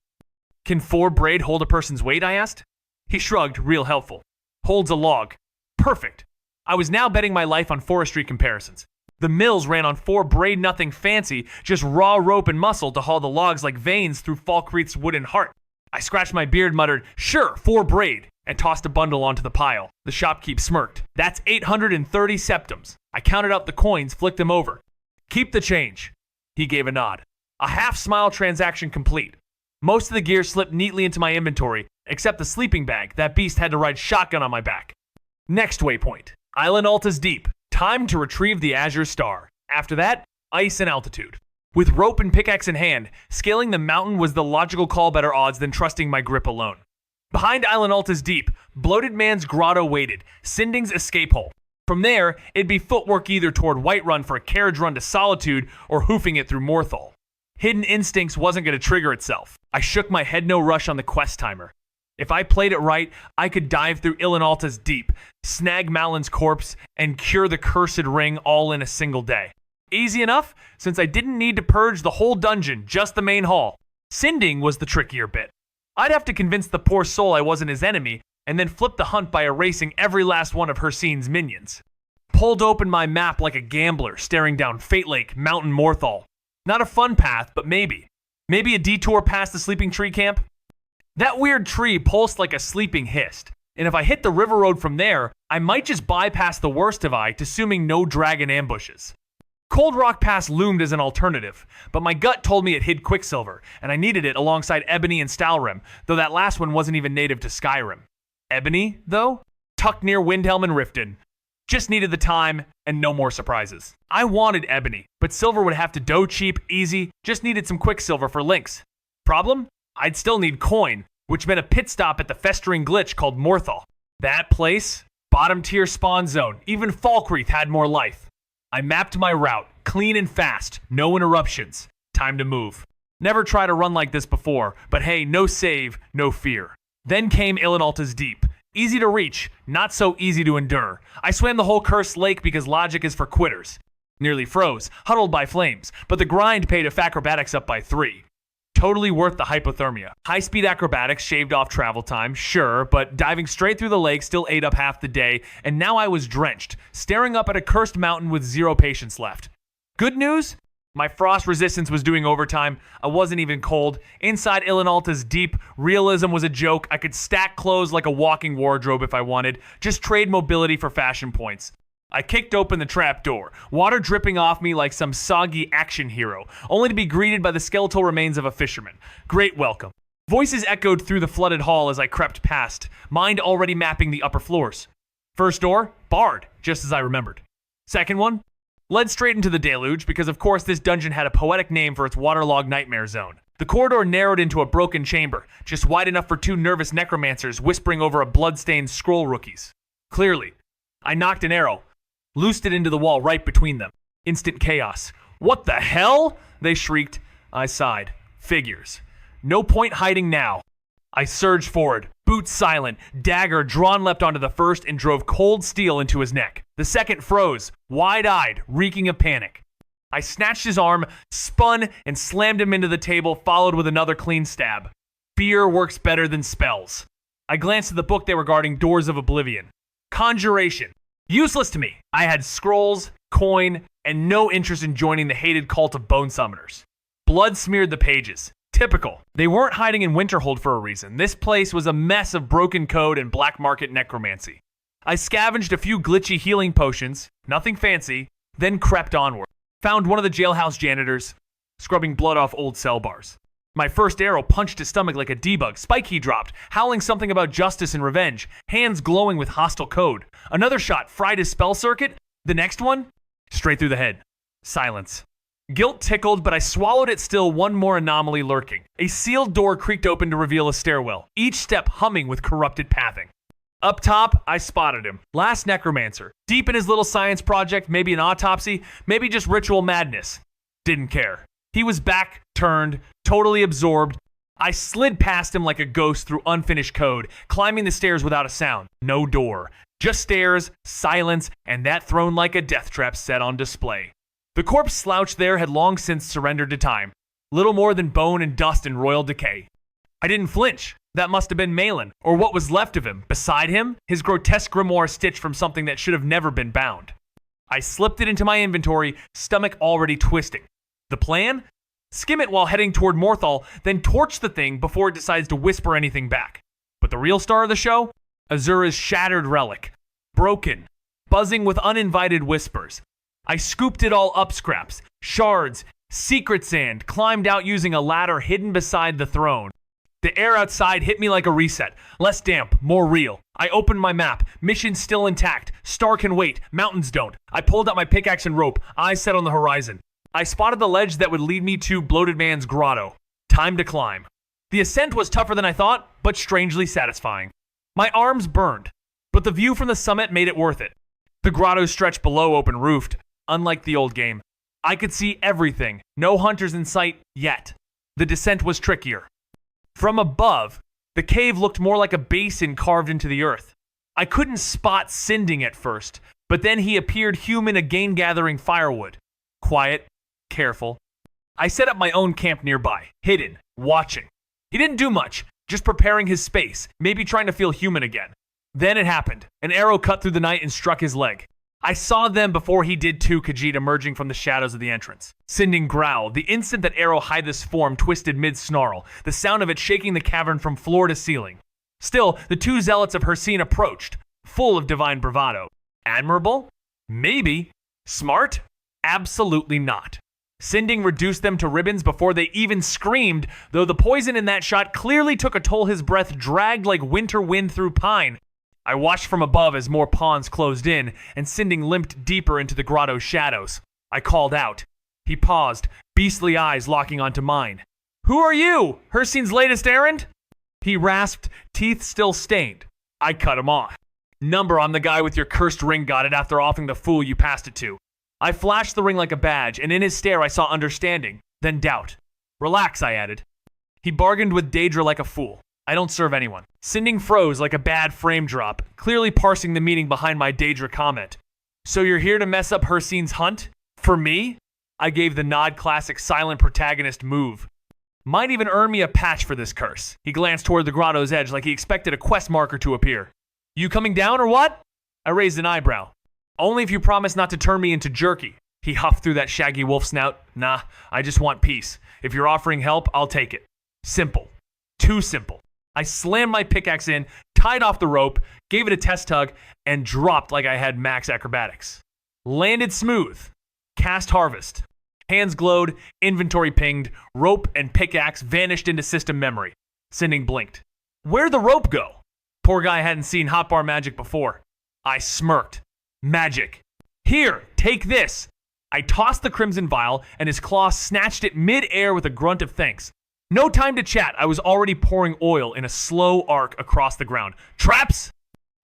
Can 4 braid hold a person's weight, I asked? He shrugged, real helpful. Holds a log. Perfect. I was now betting my life on forestry comparisons. The mills ran on 4 braid nothing fancy, just raw rope and muscle to haul the logs like veins through Falkreath's wooden heart. I scratched my beard, muttered, sure, 4 braid, and tossed a bundle onto the pile. The shopkeep smirked. That's 830 septums. I counted out the coins, flicked them over. Keep the change. He gave a nod. A half-smile transaction complete. Most of the gear slipped neatly into my inventory, except the sleeping bag. That beast had to ride shotgun on my back. Next waypoint. Island Alta's deep. Time to retrieve the Azure Star. After that, ice and altitude. With rope and pickaxe in hand, scaling the mountain was the logical call better odds than trusting my grip alone. Behind Island Alta's Deep, Bloated Man's Grotto waited, Sinding's escape hole. From there, it'd be footwork either toward Whiterun for a carriage run to Solitude or hoofing it through Morthal. Hidden Instincts wasn't going to trigger itself. I shook my head no rush on the quest timer. If I played it right, I could dive through Island Alta's Deep, snag Malin's corpse, and cure the cursed ring all in a single day. Easy enough, since I didn't need to purge the whole dungeon, just the main hall. Sinding was the trickier bit. I'd have to convince the poor soul I wasn't his enemy, and then flip the hunt by erasing every last one of Hircine's minions. Pulled open my map like a gambler, staring down Fate Lake, Mountain Morthal. Not a fun path, but maybe. Maybe a detour past the Sleeping Tree camp? That weird tree pulsed like a sleeping hist, and if I hit the river road from there, I might just bypass the worst of it, assuming no dragon ambushes. Cold Rock Pass loomed as an alternative, but my gut told me it hid Quicksilver, and I needed it alongside Ebony and Stalrim, though that last one wasn't even native to Skyrim. Ebony, though? Tucked near Windhelm and Riften. Just needed the time, and no more surprises. I wanted Ebony, but Silver would have to dough cheap, easy, just needed some Quicksilver for links. Problem? I'd still need coin, which meant a pit stop at the festering glitch called Morthal. That place? Bottom tier spawn zone, even Falkreath had more life. I mapped my route, clean and fast, no interruptions. Time to move. Never tried a run like this before, but hey, no save, no fear. Then came Island Alta's Deep. Easy to reach, not so easy to endure. I swam the whole cursed lake because logic is for quitters. Nearly froze, huddled by flames, but the grind paid if acrobatics up by 3. Totally worth the hypothermia. High-speed acrobatics shaved off travel time, sure, but diving straight through the lake still ate up half the day, and now I was drenched, staring up at a cursed mountain with 0 patience left. Good news? My frost resistance was doing overtime. I wasn't even cold. Inside Island Alta's Deep, realism was a joke. I could stack clothes like a walking wardrobe if I wanted. Just trade mobility for fashion points. I kicked open the trap door, water dripping off me like some soggy action hero, only to be greeted by the skeletal remains of a fisherman. Great welcome. Voices echoed through the flooded hall as I crept past, mind already mapping the upper floors. First door, barred, just as I remembered. Second one, led straight into the deluge because of course this dungeon had a poetic name for its waterlogged nightmare zone. The corridor narrowed into a broken chamber, just wide enough for 2 nervous necromancers whispering over a blood-stained scroll rookies. Clearly, I knocked an arrow, loosed it into the wall right between them. Instant chaos. What the hell? They shrieked. I sighed. Figures. No point hiding now. I surged forward, boots silent, dagger drawn leapt onto the first and drove cold steel into his neck. The second froze, wide-eyed, reeking of panic. I snatched his arm, spun, and slammed him into the table, followed with another clean stab. Fear works better than spells. I glanced at the book they were guarding, Doors of Oblivion. Conjuration. Useless to me. I had scrolls, coin, and no interest in joining the hated cult of bone summoners. Blood smeared the pages. Typical. They weren't hiding in Winterhold for a reason. This place was a mess of broken code and black market necromancy. I scavenged a few glitchy healing potions, nothing fancy, then crept onward. Found one of the jailhouse janitors, scrubbing blood off old cell bars. My first arrow punched his stomach like a debug. Spike he dropped, howling something about justice and revenge, hands glowing with hostile code. Another shot fried his spell circuit. The next one, straight through the head. Silence. Guilt tickled, but I swallowed it still, one more anomaly lurking. A sealed door creaked open to reveal a stairwell, each step humming with corrupted pathing. Up top, I spotted him. Last necromancer. Deep in his little science project, maybe an autopsy, maybe just ritual madness. Didn't care. He was back, turned, totally absorbed. I slid past him like a ghost through unfinished code, climbing the stairs without a sound. No door. Just stairs, silence, and that throne like a death trap set on display. The corpse slouched there had long since surrendered to time. Little more than bone and dust in royal decay. I didn't flinch. That must have been Malin, or what was left of him. Beside him, his grotesque grimoire stitched from something that should have never been bound. I slipped it into my inventory, stomach already twisting. The plan? Skim it while heading toward Morthal, then torch the thing before it decides to whisper anything back. But the real star of the show? Azura's shattered relic. Broken. Buzzing with uninvited whispers. I scooped it all up scraps, shards, secret sand, climbed out using a ladder hidden beside the throne. The air outside hit me like a reset. Less damp, more real. I opened my map. Mission still intact. Star can wait. Mountains don't. I pulled out my pickaxe and rope, eyes set on the horizon. I spotted the ledge that would lead me to Bloated Man's grotto. Time to climb. The ascent was tougher than I thought, but strangely satisfying. My arms burned, but the view from the summit made it worth it. The grotto stretched below open-roofed, unlike the old game. I could see everything, no hunters in sight yet. The descent was trickier. From above, the cave looked more like a basin carved into the earth. I couldn't spot Sinding at first, but then he appeared human again gathering firewood. Quiet, careful. I set up my own camp nearby, hidden, watching. He didn't do much, just preparing his space, maybe trying to feel human again. Then it happened. An arrow cut through the night and struck his leg. I saw them before he did too, Khajiit emerging from the shadows of the entrance. Sinding growled. The instant that arrow hid his form twisted mid-snarl, the sound of it shaking the cavern from floor to ceiling. Still, the two zealots of Hircine approached, full of divine bravado. Admirable? Maybe. Smart? Absolutely not. Sinding reduced them to ribbons before they even screamed, though the poison in that shot clearly took a toll. His breath dragged like winter wind through pine. I watched from above as more pawns closed in, and Sinding limped deeper into the grotto's shadows. I called out. He paused, beastly eyes locking onto mine. Who are you? Hircine's latest errand? He rasped, teeth still stained. I cut him off. Number, I'm the guy with your cursed ring got it after offing the fool you passed it to. I flashed the ring like a badge, and in his stare I saw understanding, then doubt. Relax, I added. He bargained with Daedra like a fool. I don't serve anyone. Sinding froze like a bad frame drop, clearly parsing the meaning behind my Daedra comment. So you're here to mess up Hircine's hunt? For me? I gave the nod classic silent protagonist move. Might even earn me a patch for this curse. He glanced toward the grotto's edge like he expected a quest marker to appear. You coming down or what? I raised an eyebrow. Only if you promise not to turn me into jerky. He huffed through that shaggy wolf snout. Nah, I just want peace. If you're offering help, I'll take it. Simple. Too simple. I slammed my pickaxe in, tied off the rope, gave it a test tug, and dropped like I had max acrobatics. Landed smooth. Cast harvest. Hands glowed, inventory pinged, rope and pickaxe vanished into system memory. Sinding blinked. Where'd the rope go? Poor guy hadn't seen hotbar magic before. I smirked. Magic. Here, take this. I tossed the crimson vial, and his claw snatched it mid-air with a grunt of thanks. No time to chat. I was already pouring oil in a slow arc across the ground. Traps?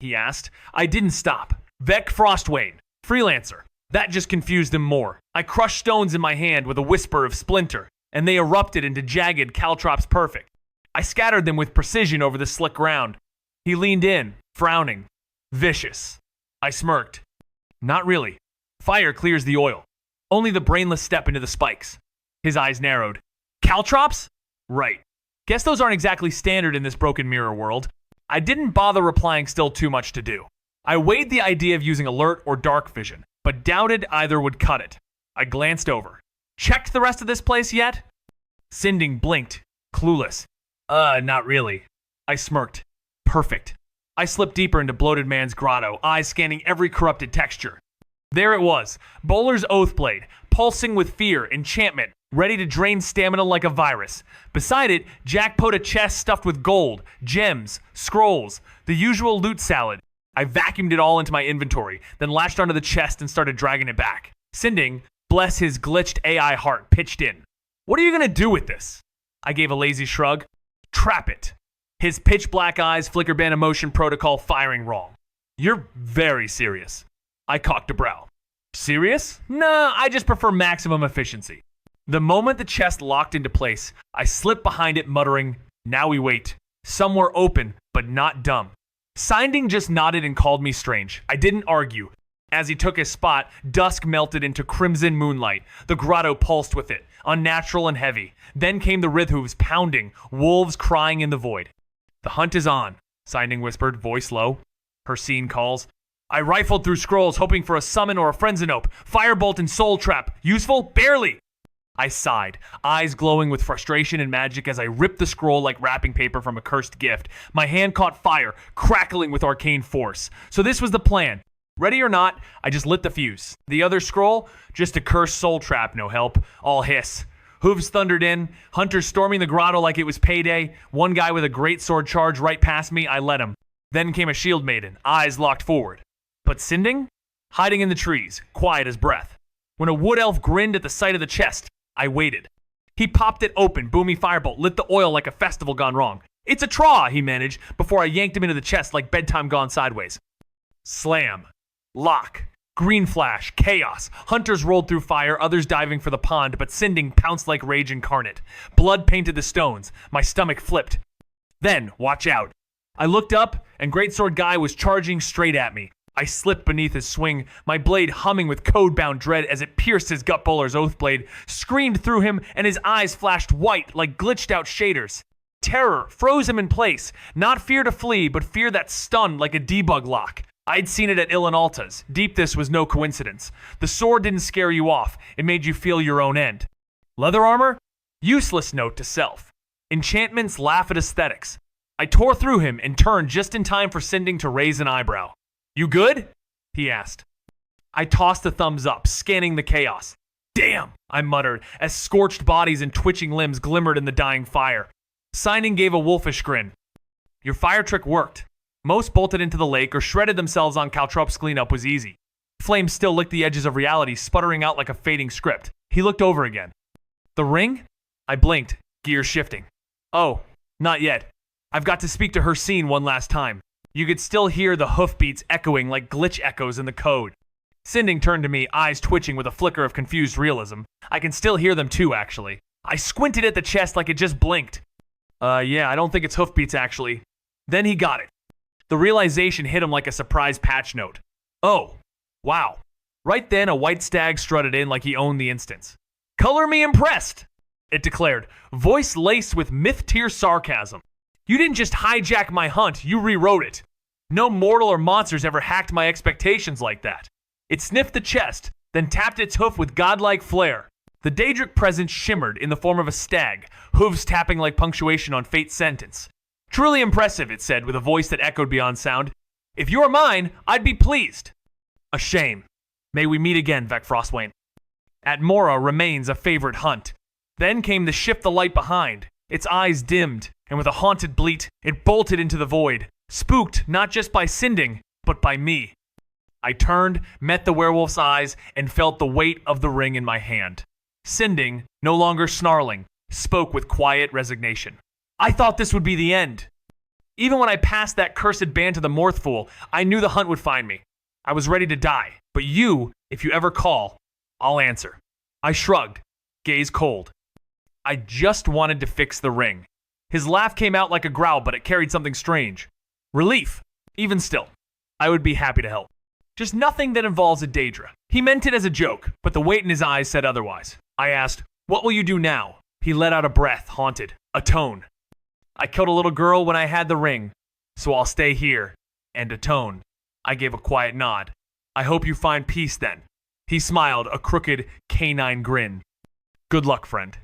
He asked. I didn't stop. Vec Frostwain. Freelancer. That just confused him more. I crushed stones in my hand with a whisper of splinter, and they erupted into jagged caltrops perfect. I scattered them with precision over the slick ground. He leaned in, frowning. Vicious. I smirked. Not really. Fire clears the oil. Only the brainless step into the spikes. His eyes narrowed. Caltrops? Right. Guess those aren't exactly standard in this broken mirror world. I didn't bother replying, still too much to do. I weighed the idea of using alert or dark vision, but doubted either would cut it. I glanced over. Checked the rest of this place yet? Sinding blinked, clueless. Not really. I smirked. Perfect. I slipped deeper into Bloated Man's grotto, eyes scanning every corrupted texture. There it was, Bowler's Oathblade, pulsing with fear, enchantment, ready to drain stamina like a virus. Beside it, Jack put a chest stuffed with gold, gems, scrolls, the usual loot salad. I vacuumed it all into my inventory, then latched onto the chest and started dragging it back. Sinding, bless his glitched AI heart, pitched in. What are you gonna do with this? I gave a lazy shrug. Trap it. His pitch black eyes flicker ban emotion protocol firing wrong. You're very serious. I cocked a brow. Serious? Nah, I just prefer maximum efficiency. The moment the chest locked into place, I slipped behind it muttering, now we wait. Somewhere open, but not dumb. Sinding just nodded and called me strange. I didn't argue. As he took his spot, dusk melted into crimson moonlight. The grotto pulsed with it, unnatural and heavy. Then came the Rithhooves pounding, wolves crying in the void. The hunt is on, Sinding whispered, voice low. Hircine calls. I rifled through scrolls hoping for a summon or a Frenzinope. Firebolt and Soul Trap. Useful? Barely. I sighed, eyes glowing with frustration and magic as I ripped the scroll like wrapping paper from a cursed gift. My hand caught fire, crackling with arcane force. So this was the plan. Ready or not, I just lit the fuse. The other scroll? Just a cursed soul trap, no help. All hiss. Hooves thundered in, hunters storming the grotto like it was payday. One guy with a great sword charged right past me, I let him. Then came a shield maiden, eyes locked forward. But Sinding? Hiding in the trees, quiet as breath. When a wood elf grinned at the sight of the chest, I waited. He popped it open, boomy firebolt, lit the oil like a festival gone wrong. "It's a traw," he managed, before I yanked him into the chest like bedtime gone sideways. Slam. Lock. Green flash. Chaos. Hunters rolled through fire, others diving for the pond, but Sinding pounced like rage incarnate. Blood painted the stones. My stomach flipped. Then, watch out. I looked up, and Greatsword Guy was charging straight at me. I slipped beneath his swing, my blade humming with code-bound dread as it pierced his gut bowler's oath blade, screamed through him, and his eyes flashed white like glitched-out shaders. Terror froze him in place, not fear to flee, but fear that stunned like a debug lock. I'd seen it at Ilinalta's. Deep this was no coincidence. The sword didn't scare you off, it made you feel your own end. Leather armor? Useless note to self. Enchantments laugh at aesthetics. I tore through him and turned just in time for Sinding to raise an eyebrow. "You good?" he asked. I tossed a thumbs up, scanning the chaos. "Damn," I muttered, as scorched bodies and twitching limbs glimmered in the dying fire. Signing gave a wolfish grin. "Your fire trick worked. Most bolted into the lake or shredded themselves on Caltrop's cleanup was easy. Flames still licked the edges of reality, sputtering out like a fading script." He looked over again. "The ring?" I blinked, gears shifting. "Oh, not yet. I've got to speak to Hircine one last time." You could still hear the hoofbeats echoing like glitch echoes in the code. Sinding turned to me, eyes twitching with a flicker of confused realism. I can still hear them too, actually. I squinted at the chest like it just blinked. Yeah, I don't think it's hoofbeats, actually." Then he got it. The realization hit him like a surprise patch note. "Oh, wow." Right then, a white stag strutted in like he owned the instance. "Color me impressed," it declared, voice laced with myth-tier sarcasm. "You didn't just hijack my hunt, you rewrote it. No mortal or monsters ever hacked my expectations like that." It sniffed the chest, then tapped its hoof with godlike flair. The Daedric presence shimmered in the form of a stag, hooves tapping like punctuation on fate's sentence. "Truly impressive," it said with a voice that echoed beyond sound. "If you're mine, I'd be pleased." "A shame. May we meet again, Vec Frostwain." At Mora remains a favorite hunt. Then came the shift the light behind. Its eyes dimmed, and with a haunted bleat, it bolted into the void, spooked not just by Sinding, but by me. I turned, met the werewolf's eyes, and felt the weight of the ring in my hand. Sinding, no longer snarling, spoke with quiet resignation. "I thought this would be the end. Even when I passed that cursed band to the Morthfool, I knew the hunt would find me. I was ready to die, but you, if you ever call, I'll answer." I shrugged, gaze cold. I just wanted to fix the ring. His laugh came out like a growl, but it carried something strange. Relief. Even still, I would be happy to help. Just nothing that involves a Daedra. He meant it as a joke, but the weight in his eyes said otherwise. I asked, "What will you do now?" He let out a breath, haunted. Atone. "I killed a little girl when I had the ring, so I'll stay here and atone." I gave a quiet nod. "I hope you find peace then." He smiled, a crooked, canine grin. "Good luck, friend."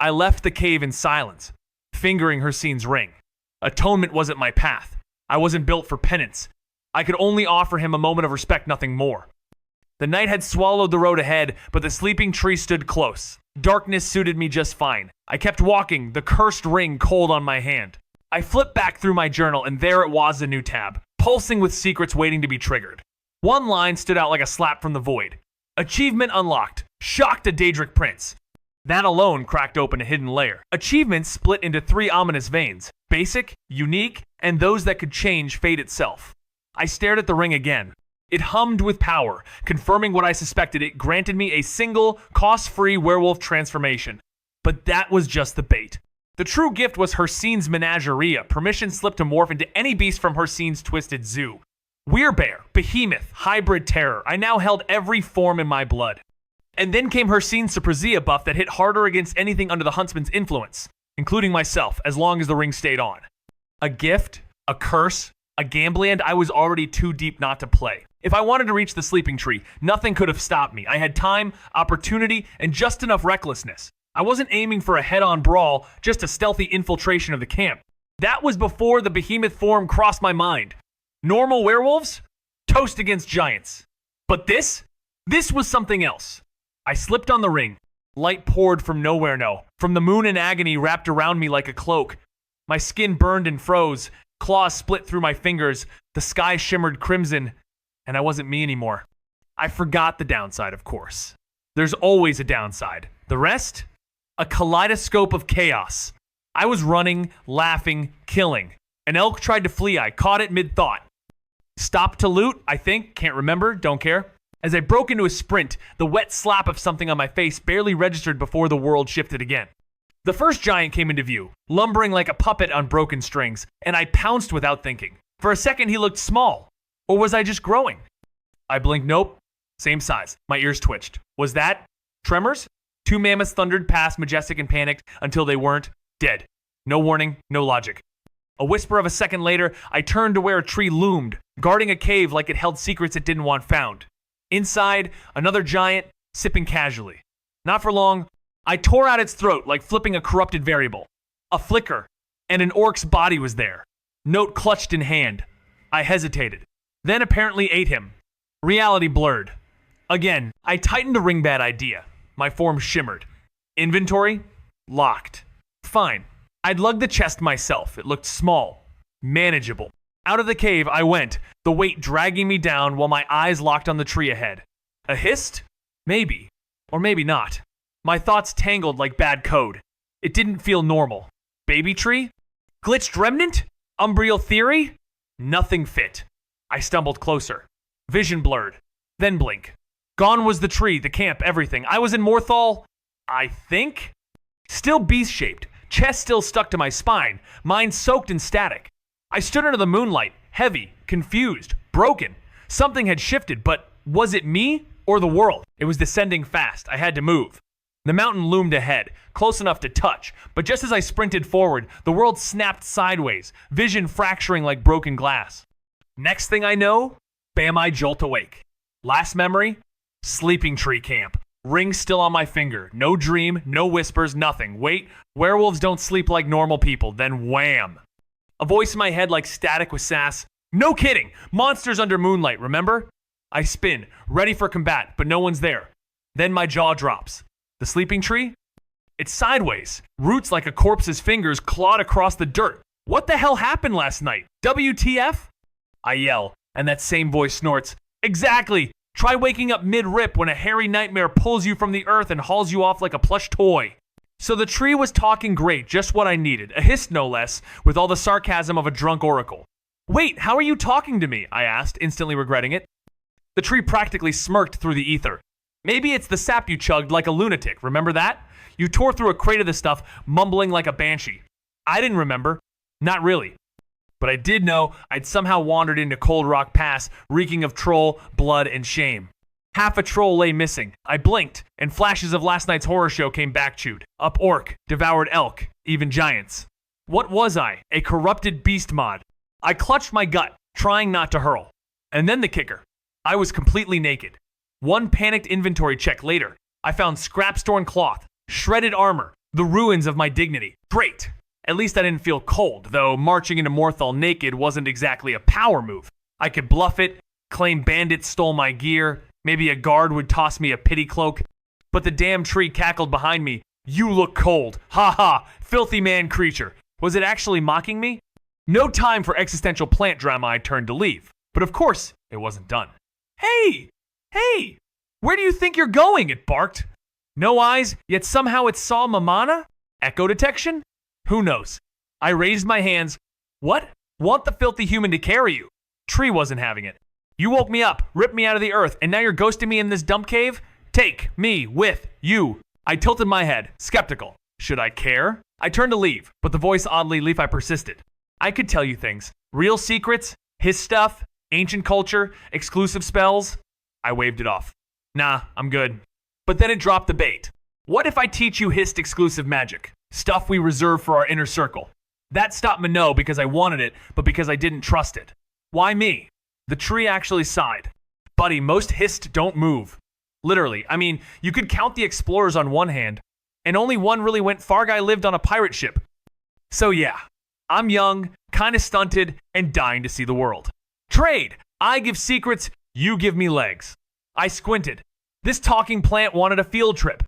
I left the cave in silence, fingering Hircine's ring. Atonement wasn't my path. I wasn't built for penance. I could only offer him a moment of respect, nothing more. The night had swallowed the road ahead, but the sleeping tree stood close. Darkness suited me just fine. I kept walking, the cursed ring cold on my hand. I flipped back through my journal, and there it was, a new tab, pulsing with secrets waiting to be triggered. One line stood out like a slap from the void. Achievement unlocked. Shocked a Daedric prince. That alone cracked open a hidden layer. Achievements split into 3 ominous veins: basic, unique, and those that could change fate itself. I stared at the ring again. It hummed with power, confirming what I suspected. It granted me a single, cost-free werewolf transformation. But that was just the bait. The true gift was Hircine's menagerie, permission slipped to morph into any beast from Hircine's twisted zoo. Werebear, behemoth, hybrid terror. I now held every form in my blood. And then came Hircine's Suprazia buff that hit harder against anything under the Huntsman's influence, including myself, as long as the ring stayed on. A gift, a curse, a gambland I was already too deep not to play. If I wanted to reach the sleeping tree, nothing could have stopped me. I had time, opportunity, and just enough recklessness. I wasn't aiming for a head-on brawl, just a stealthy infiltration of the camp. That was before the behemoth form crossed my mind. Normal werewolves? Toast against giants. But this was something else. I slipped on the ring. Light poured from nowhere, from the moon in agony wrapped around me like a cloak. My skin burned and froze, claws split through my fingers, the sky shimmered crimson, and I wasn't me anymore. I forgot the downside, of course. There's always a downside. The rest? A kaleidoscope of chaos. I was running, laughing, killing. An elk tried to flee. I caught it mid-thought. Stopped to loot, I think. Can't remember. Don't care. As I broke into a sprint, the wet slap of something on my face barely registered before the world shifted again. The first giant came into view, lumbering like a puppet on broken strings, and I pounced without thinking. For a second, he looked small. Or was I just growing? I blinked. Nope. Same size. My ears twitched. Was that tremors? Two mammoths thundered past, majestic and panicked, until they weren't. Dead. No warning, no logic. A whisper of a second later, I turned to where a tree loomed, guarding a cave like it held secrets it didn't want found. Inside, another giant, sipping casually. Not for long, I tore out its throat like flipping a corrupted variable. A flicker, and an orc's body was there. Note clutched in hand. I hesitated. Then apparently ate him. Reality blurred. Again, I tightened a ring-bad idea. My form shimmered. Inventory? Locked. Fine. I'd lug the chest myself. It looked small. Manageable. Out of the cave I went, the weight dragging me down while my eyes locked on the tree ahead. A hist? Maybe. Or maybe not. My thoughts tangled like bad code. It didn't feel normal. Baby tree? Glitched remnant? Umbriel theory? Nothing fit. I stumbled closer. Vision blurred. Then blink. Gone was the tree, the camp, everything. I was in Morthal, I think? Still beast-shaped. Chest still stuck to my spine. Mind soaked in static. I stood under the moonlight, heavy, confused, broken. Something had shifted, but was it me or the world? It was descending fast. I had to move. The mountain loomed ahead, close enough to touch, but just as I sprinted forward, the world snapped sideways, vision fracturing like broken glass. Next thing I know, bam, I jolt awake. Last memory? Sleeping tree camp. Ring still on my finger. No dream, no whispers, nothing. Wait, werewolves don't sleep like normal people. Then wham. A voice in my head like static with sass. No kidding. Monsters under moonlight, remember? I spin, ready for combat, but no one's there. Then my jaw drops. The sleeping tree? It's sideways. Roots like a corpse's fingers clawed across the dirt. What the hell happened last night? WTF? I yell, and that same voice snorts. Exactly. Try waking up mid-rip when a hairy nightmare pulls you from the earth and hauls you off like a plush toy. So the tree was talking great, just what I needed. A hiss no less, with all the sarcasm of a drunk oracle. Wait, how are you talking to me? I asked, instantly regretting it. The tree practically smirked through the ether. Maybe it's the sap you chugged like a lunatic, remember that? You tore through a crate of the stuff, mumbling like a banshee. I didn't remember. Not really. But I did know I'd somehow wandered into Cold Rock Pass, reeking of troll, blood, and shame. Half a troll lay missing. I blinked, and flashes of last night's horror show came back chewed. Up orc, devoured elk, even giants. What was I? A corrupted beast mod. I clutched my gut, trying not to hurl. And then the kicker. I was completely naked. One panicked inventory check later, I found scrap-torn cloth, shredded armor, the ruins of my dignity. Great. At least I didn't feel cold, though marching into Morthal naked wasn't exactly a power move. I could bluff it, claim bandits stole my gear, maybe a guard would toss me a pity cloak. But the damn tree cackled behind me. You look cold. Ha ha, filthy man creature. Was it actually mocking me? No time for existential plant drama. I turned to leave. But of course, it wasn't done. Hey! Hey! Where do you think you're going? It barked. No eyes, yet somehow it saw Mamana? Echo detection? Who knows? I raised my hands. What? Want the filthy human to carry you. Tree wasn't having it. You woke me up, ripped me out of the earth, and now you're ghosting me in this dump cave? Take me with you. I tilted my head, skeptical. Should I care? I turned to leave, but the voice oddly leaf I persisted. I could tell you things. Real secrets, his stuff, ancient culture, exclusive spells. I waved it off. Nah, I'm good. But then it dropped the bait. What if I teach you hist exclusive magic? Stuff we reserve for our inner circle. That stopped me no because I wanted it, but because I didn't trust it. Why me? The tree actually sighed. Buddy, most hist don't move. Literally, I mean, you could count the explorers on one hand, and only one really went Farguy lived on a pirate ship. So yeah, I'm young, kinda stunted, and dying to see the world. Trade! I give secrets, you give me legs. I squinted. This talking plant wanted a field trip.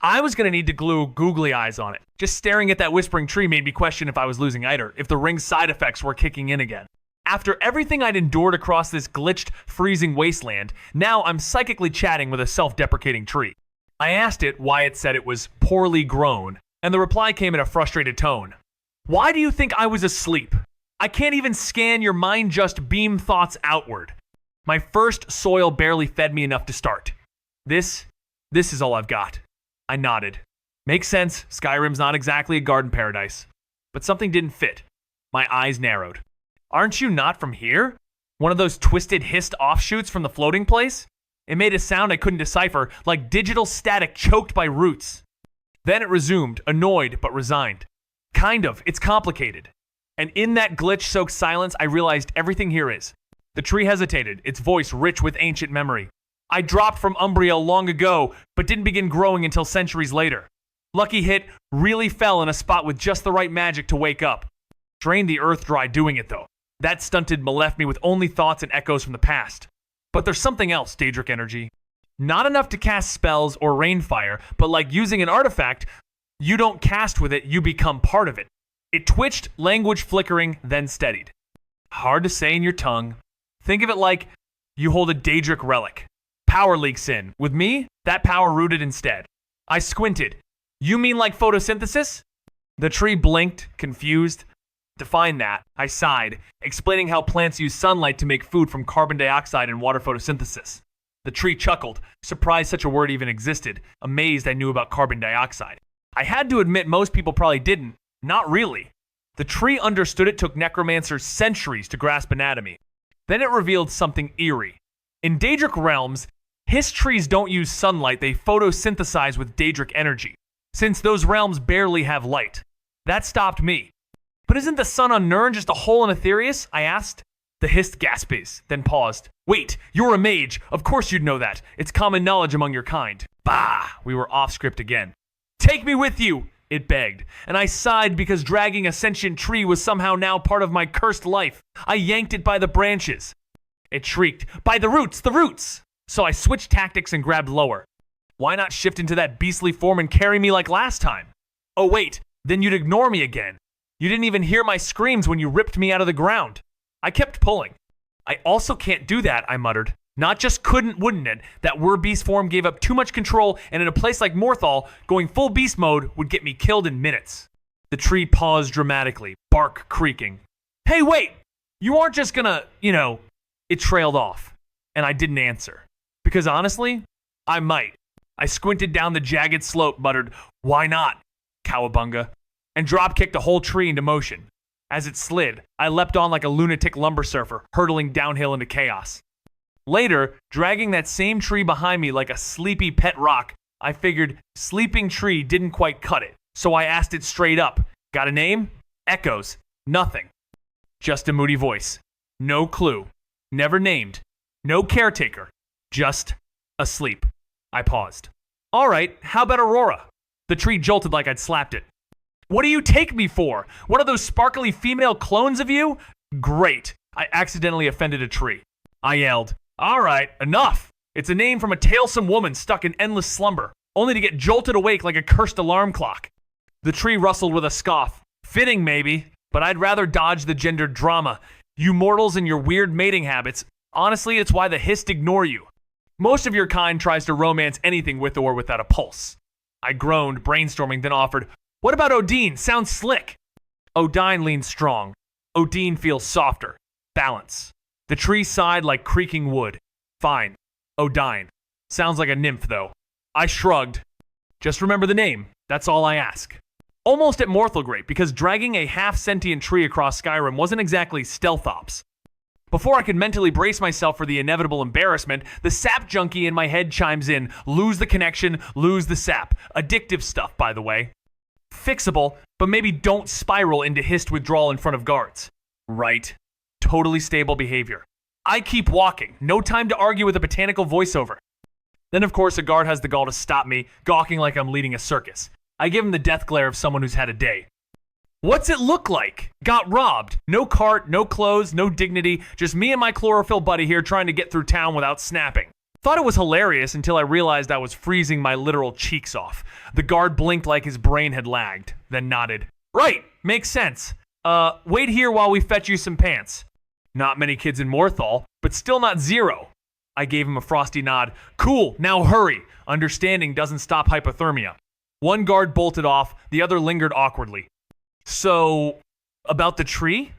I was going to need to glue googly eyes on it. Just staring at that whispering tree made me question if I was losing either, if the ring's side effects were kicking in again. After everything I'd endured across this glitched, freezing wasteland, now I'm psychically chatting with a self-deprecating tree. I asked it why it said it was poorly grown, and the reply came in a frustrated tone. Why do you think I was asleep? I can't even scan your mind, just beam thoughts outward. My first soil barely fed me enough to start. This is all I've got. I nodded. Makes sense, Skyrim's not exactly a garden paradise. But something didn't fit. My eyes narrowed. Aren't you not from here? One of those twisted hissed offshoots from the floating place? It made a sound I couldn't decipher, like digital static choked by roots. Then it resumed, annoyed but resigned. Kind of, it's complicated. And in that glitch-soaked silence, I realized everything here is. The tree hesitated, its voice rich with ancient memory. I dropped from Umbriel long ago, but didn't begin growing until centuries later. Lucky hit, really fell in a spot with just the right magic to wake up. Drained the earth dry doing it though. That stunted left me with only thoughts and echoes from the past. But there's something else, Daedric energy. Not enough to cast spells or rain fire, but like using an artifact, you don't cast with it, you become part of it. It twitched, language flickering, then steadied. Hard to say in your tongue. Think of it like you hold a Daedric relic. Power leaks in. With me, that power rooted instead. I squinted. You mean like photosynthesis? The tree blinked, confused. Define that, I sighed, explaining how plants use sunlight to make food from carbon dioxide and water photosynthesis. The tree chuckled, surprised such a word even existed, amazed I knew about carbon dioxide. I had to admit most people probably didn't. Not really. The tree understood it took necromancers centuries to grasp anatomy. Then it revealed something eerie. In Daedric realms, his trees don't use sunlight, they photosynthesize with Daedric energy, since those realms barely have light. That stopped me. But isn't the sun on Nirn just a hole in Aetherius? I asked. The hissed gaspes, then paused. Wait, you're a mage. Of course you'd know that. It's common knowledge among your kind. Bah! We were off script again. Take me with you, it begged, and I sighed because dragging a sentient tree was somehow now part of my cursed life. I yanked it by the branches. It shrieked, by the roots, the roots! So I switched tactics and grabbed lower. Why not shift into that beastly form and carry me like last time? Oh wait, then you'd ignore me again. You didn't even hear my screams when you ripped me out of the ground. I kept pulling. I also can't do that, I muttered. Not just couldn't, wouldn't it? That beast form gave up too much control, and in a place like Morthal, going full beast mode would get me killed in minutes. The tree paused dramatically, bark creaking. Hey, wait! You aren't just gonna, It trailed off, and I didn't answer. Because honestly, I might. I squinted down the jagged slope, muttered, why not, cowabunga, and drop-kicked a whole tree into motion. As it slid, I leapt on like a lunatic lumber surfer, hurtling downhill into chaos. Later, dragging that same tree behind me like a sleepy pet rock, I figured sleeping tree didn't quite cut it, so I asked it straight up. Got a name? Echoes. Nothing. Just a moody voice. No clue. Never named. No caretaker. Just asleep. I paused. All right, how about Aurora? The tree jolted like I'd slapped it. What do you take me for? One of those sparkly female clones of you? Great. I accidentally offended a tree. I yelled, all right, enough. It's a name from a talesome woman stuck in endless slumber, only to get jolted awake like a cursed alarm clock. The tree rustled with a scoff. Fitting, maybe, but I'd rather dodge the gendered drama. You mortals and your weird mating habits. Honestly, it's why the hist ignore you. Most of your kind tries to romance anything with or without a pulse. I groaned, brainstorming, then offered, what about Odin? Sounds slick. Odin leans strong. Odin feels softer. Balance. The tree sighed like creaking wood. Fine. Odin. Sounds like a nymph, though. I shrugged. Just remember the name. That's all I ask. Almost at Morthalgrate, because dragging a half-sentient tree across Skyrim wasn't exactly stealth ops. Before I could mentally brace myself for the inevitable embarrassment, the sap junkie in my head chimes in. Lose the connection, lose the sap. Addictive stuff, by the way. Fixable, but maybe don't spiral into hist withdrawal in front of guards. Right. Totally stable behavior. I keep walking. No time to argue with a botanical voiceover. Then, of course, a guard has the gall to stop me, gawking like I'm leading a circus. I give him the death glare of someone who's had a day. What's it look like? Got robbed. No cart, no clothes, no dignity. Just me and my chlorophyll buddy here trying to get through town without snapping. Thought it was hilarious until I realized I was freezing my literal cheeks off. The guard blinked like his brain had lagged, then nodded. Right, makes sense. Wait here while we fetch you some pants. Not many kids in Morthal, but still not zero. I gave him a frosty nod. Cool, now hurry. Understanding doesn't stop hypothermia. One guard bolted off, the other lingered awkwardly. So, about the tree?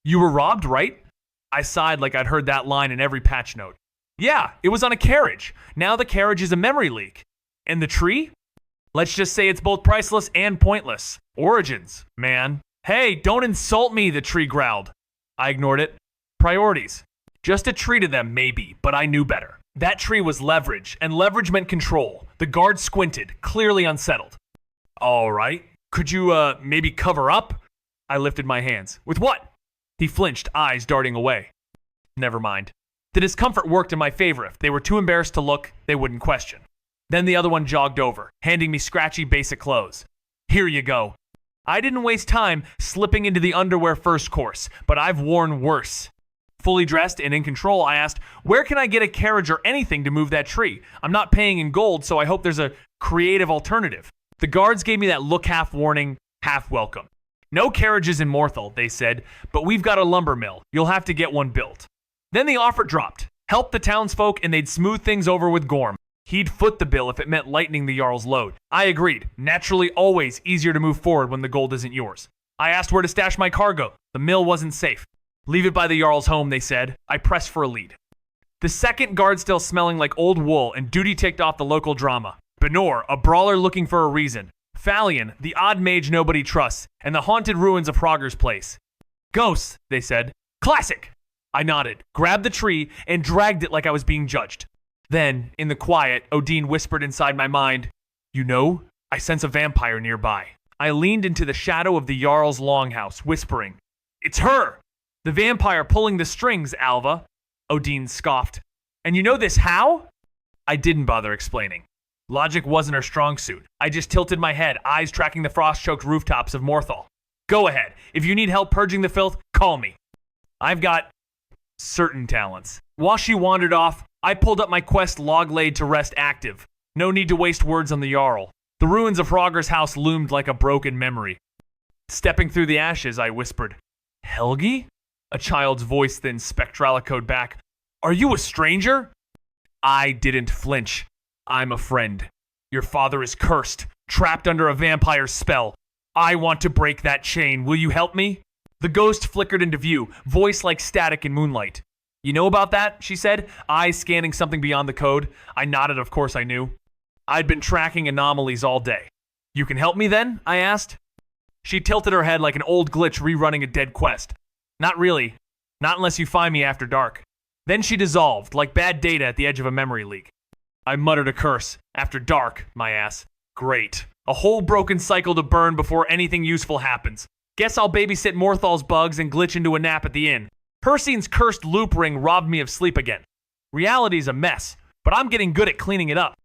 You were robbed, right? I sighed like I'd heard that line in every patch note. Yeah, it was on a carriage. Now the carriage is a memory leak. And the tree? Let's just say it's both priceless and pointless. Origins, man. Hey, don't insult me, the tree growled. I ignored it. Priorities. Just a tree to them, maybe, but I knew better. That tree was leverage, and leverage meant control. The guard squinted, clearly unsettled. All right. Could you, maybe cover up? I lifted my hands. With what? He flinched, eyes darting away. Never mind. The discomfort worked in my favor. If they were too embarrassed to look, they wouldn't question. Then the other one jogged over, handing me scratchy basic clothes. Here you go. I didn't waste time slipping into the underwear first course, but I've worn worse. Fully dressed and in control, I asked, where can I get a carriage or anything to move that tree? I'm not paying in gold, so I hope there's a creative alternative. The guards gave me that look half warning, half welcome. No carriages in Morthal, they said, but we've got a lumber mill. You'll have to get one built. Then the offer dropped. Help the townsfolk and they'd smooth things over with Gorm. He'd foot the bill if it meant lightening the Jarl's load. I agreed. Naturally, always easier to move forward when the gold isn't yours. I asked where to stash my cargo. The mill wasn't safe. Leave it by the Jarl's home, they said. I pressed for a lead. The second guard still smelling like old wool, and duty ticked off the local drama. Benor, a brawler looking for a reason. Falion, the odd mage nobody trusts, and the haunted ruins of Hrogger's place. Ghosts, they said. Classic! I nodded, grabbed the tree, and dragged it like I was being judged. Then, in the quiet, Odin whispered inside my mind, You know, I sense a vampire nearby. I leaned into the shadow of the Jarl's longhouse, whispering, It's her! The vampire pulling the strings, Alva. Odin scoffed. And you know this how? I didn't bother explaining. Logic wasn't her strong suit. I just tilted my head, eyes tracking the frost-choked rooftops of Morthal. Go ahead. If you need help purging the filth, call me. I've got certain talents. While she wandered off, I pulled up my quest log laid to rest active. No need to waste words on the Jarl. The ruins of Hrogger's house loomed like a broken memory. Stepping through the ashes, I whispered, Helgi? A child's voice then spectral echoed back, Are you a stranger? I didn't flinch. I'm a friend. Your father is cursed, trapped under a vampire's spell. I want to break that chain. Will you help me? The ghost flickered into view, voice like static in moonlight. You know about that? She said, eyes scanning something beyond the code. I nodded, of course I knew. I'd been tracking anomalies all day. You can help me then? I asked. She tilted her head like an old glitch rerunning a dead quest. Not really. Not unless you find me after dark. Then she dissolved, like bad data at the edge of a memory leak. I muttered a curse. After dark, my ass. Great. A whole broken cycle to burn before anything useful happens. Guess I'll babysit Morthal's bugs and glitch into a nap at the inn. Persine's cursed loop ring robbed me of sleep again. Reality's a mess, but I'm getting good at cleaning it up.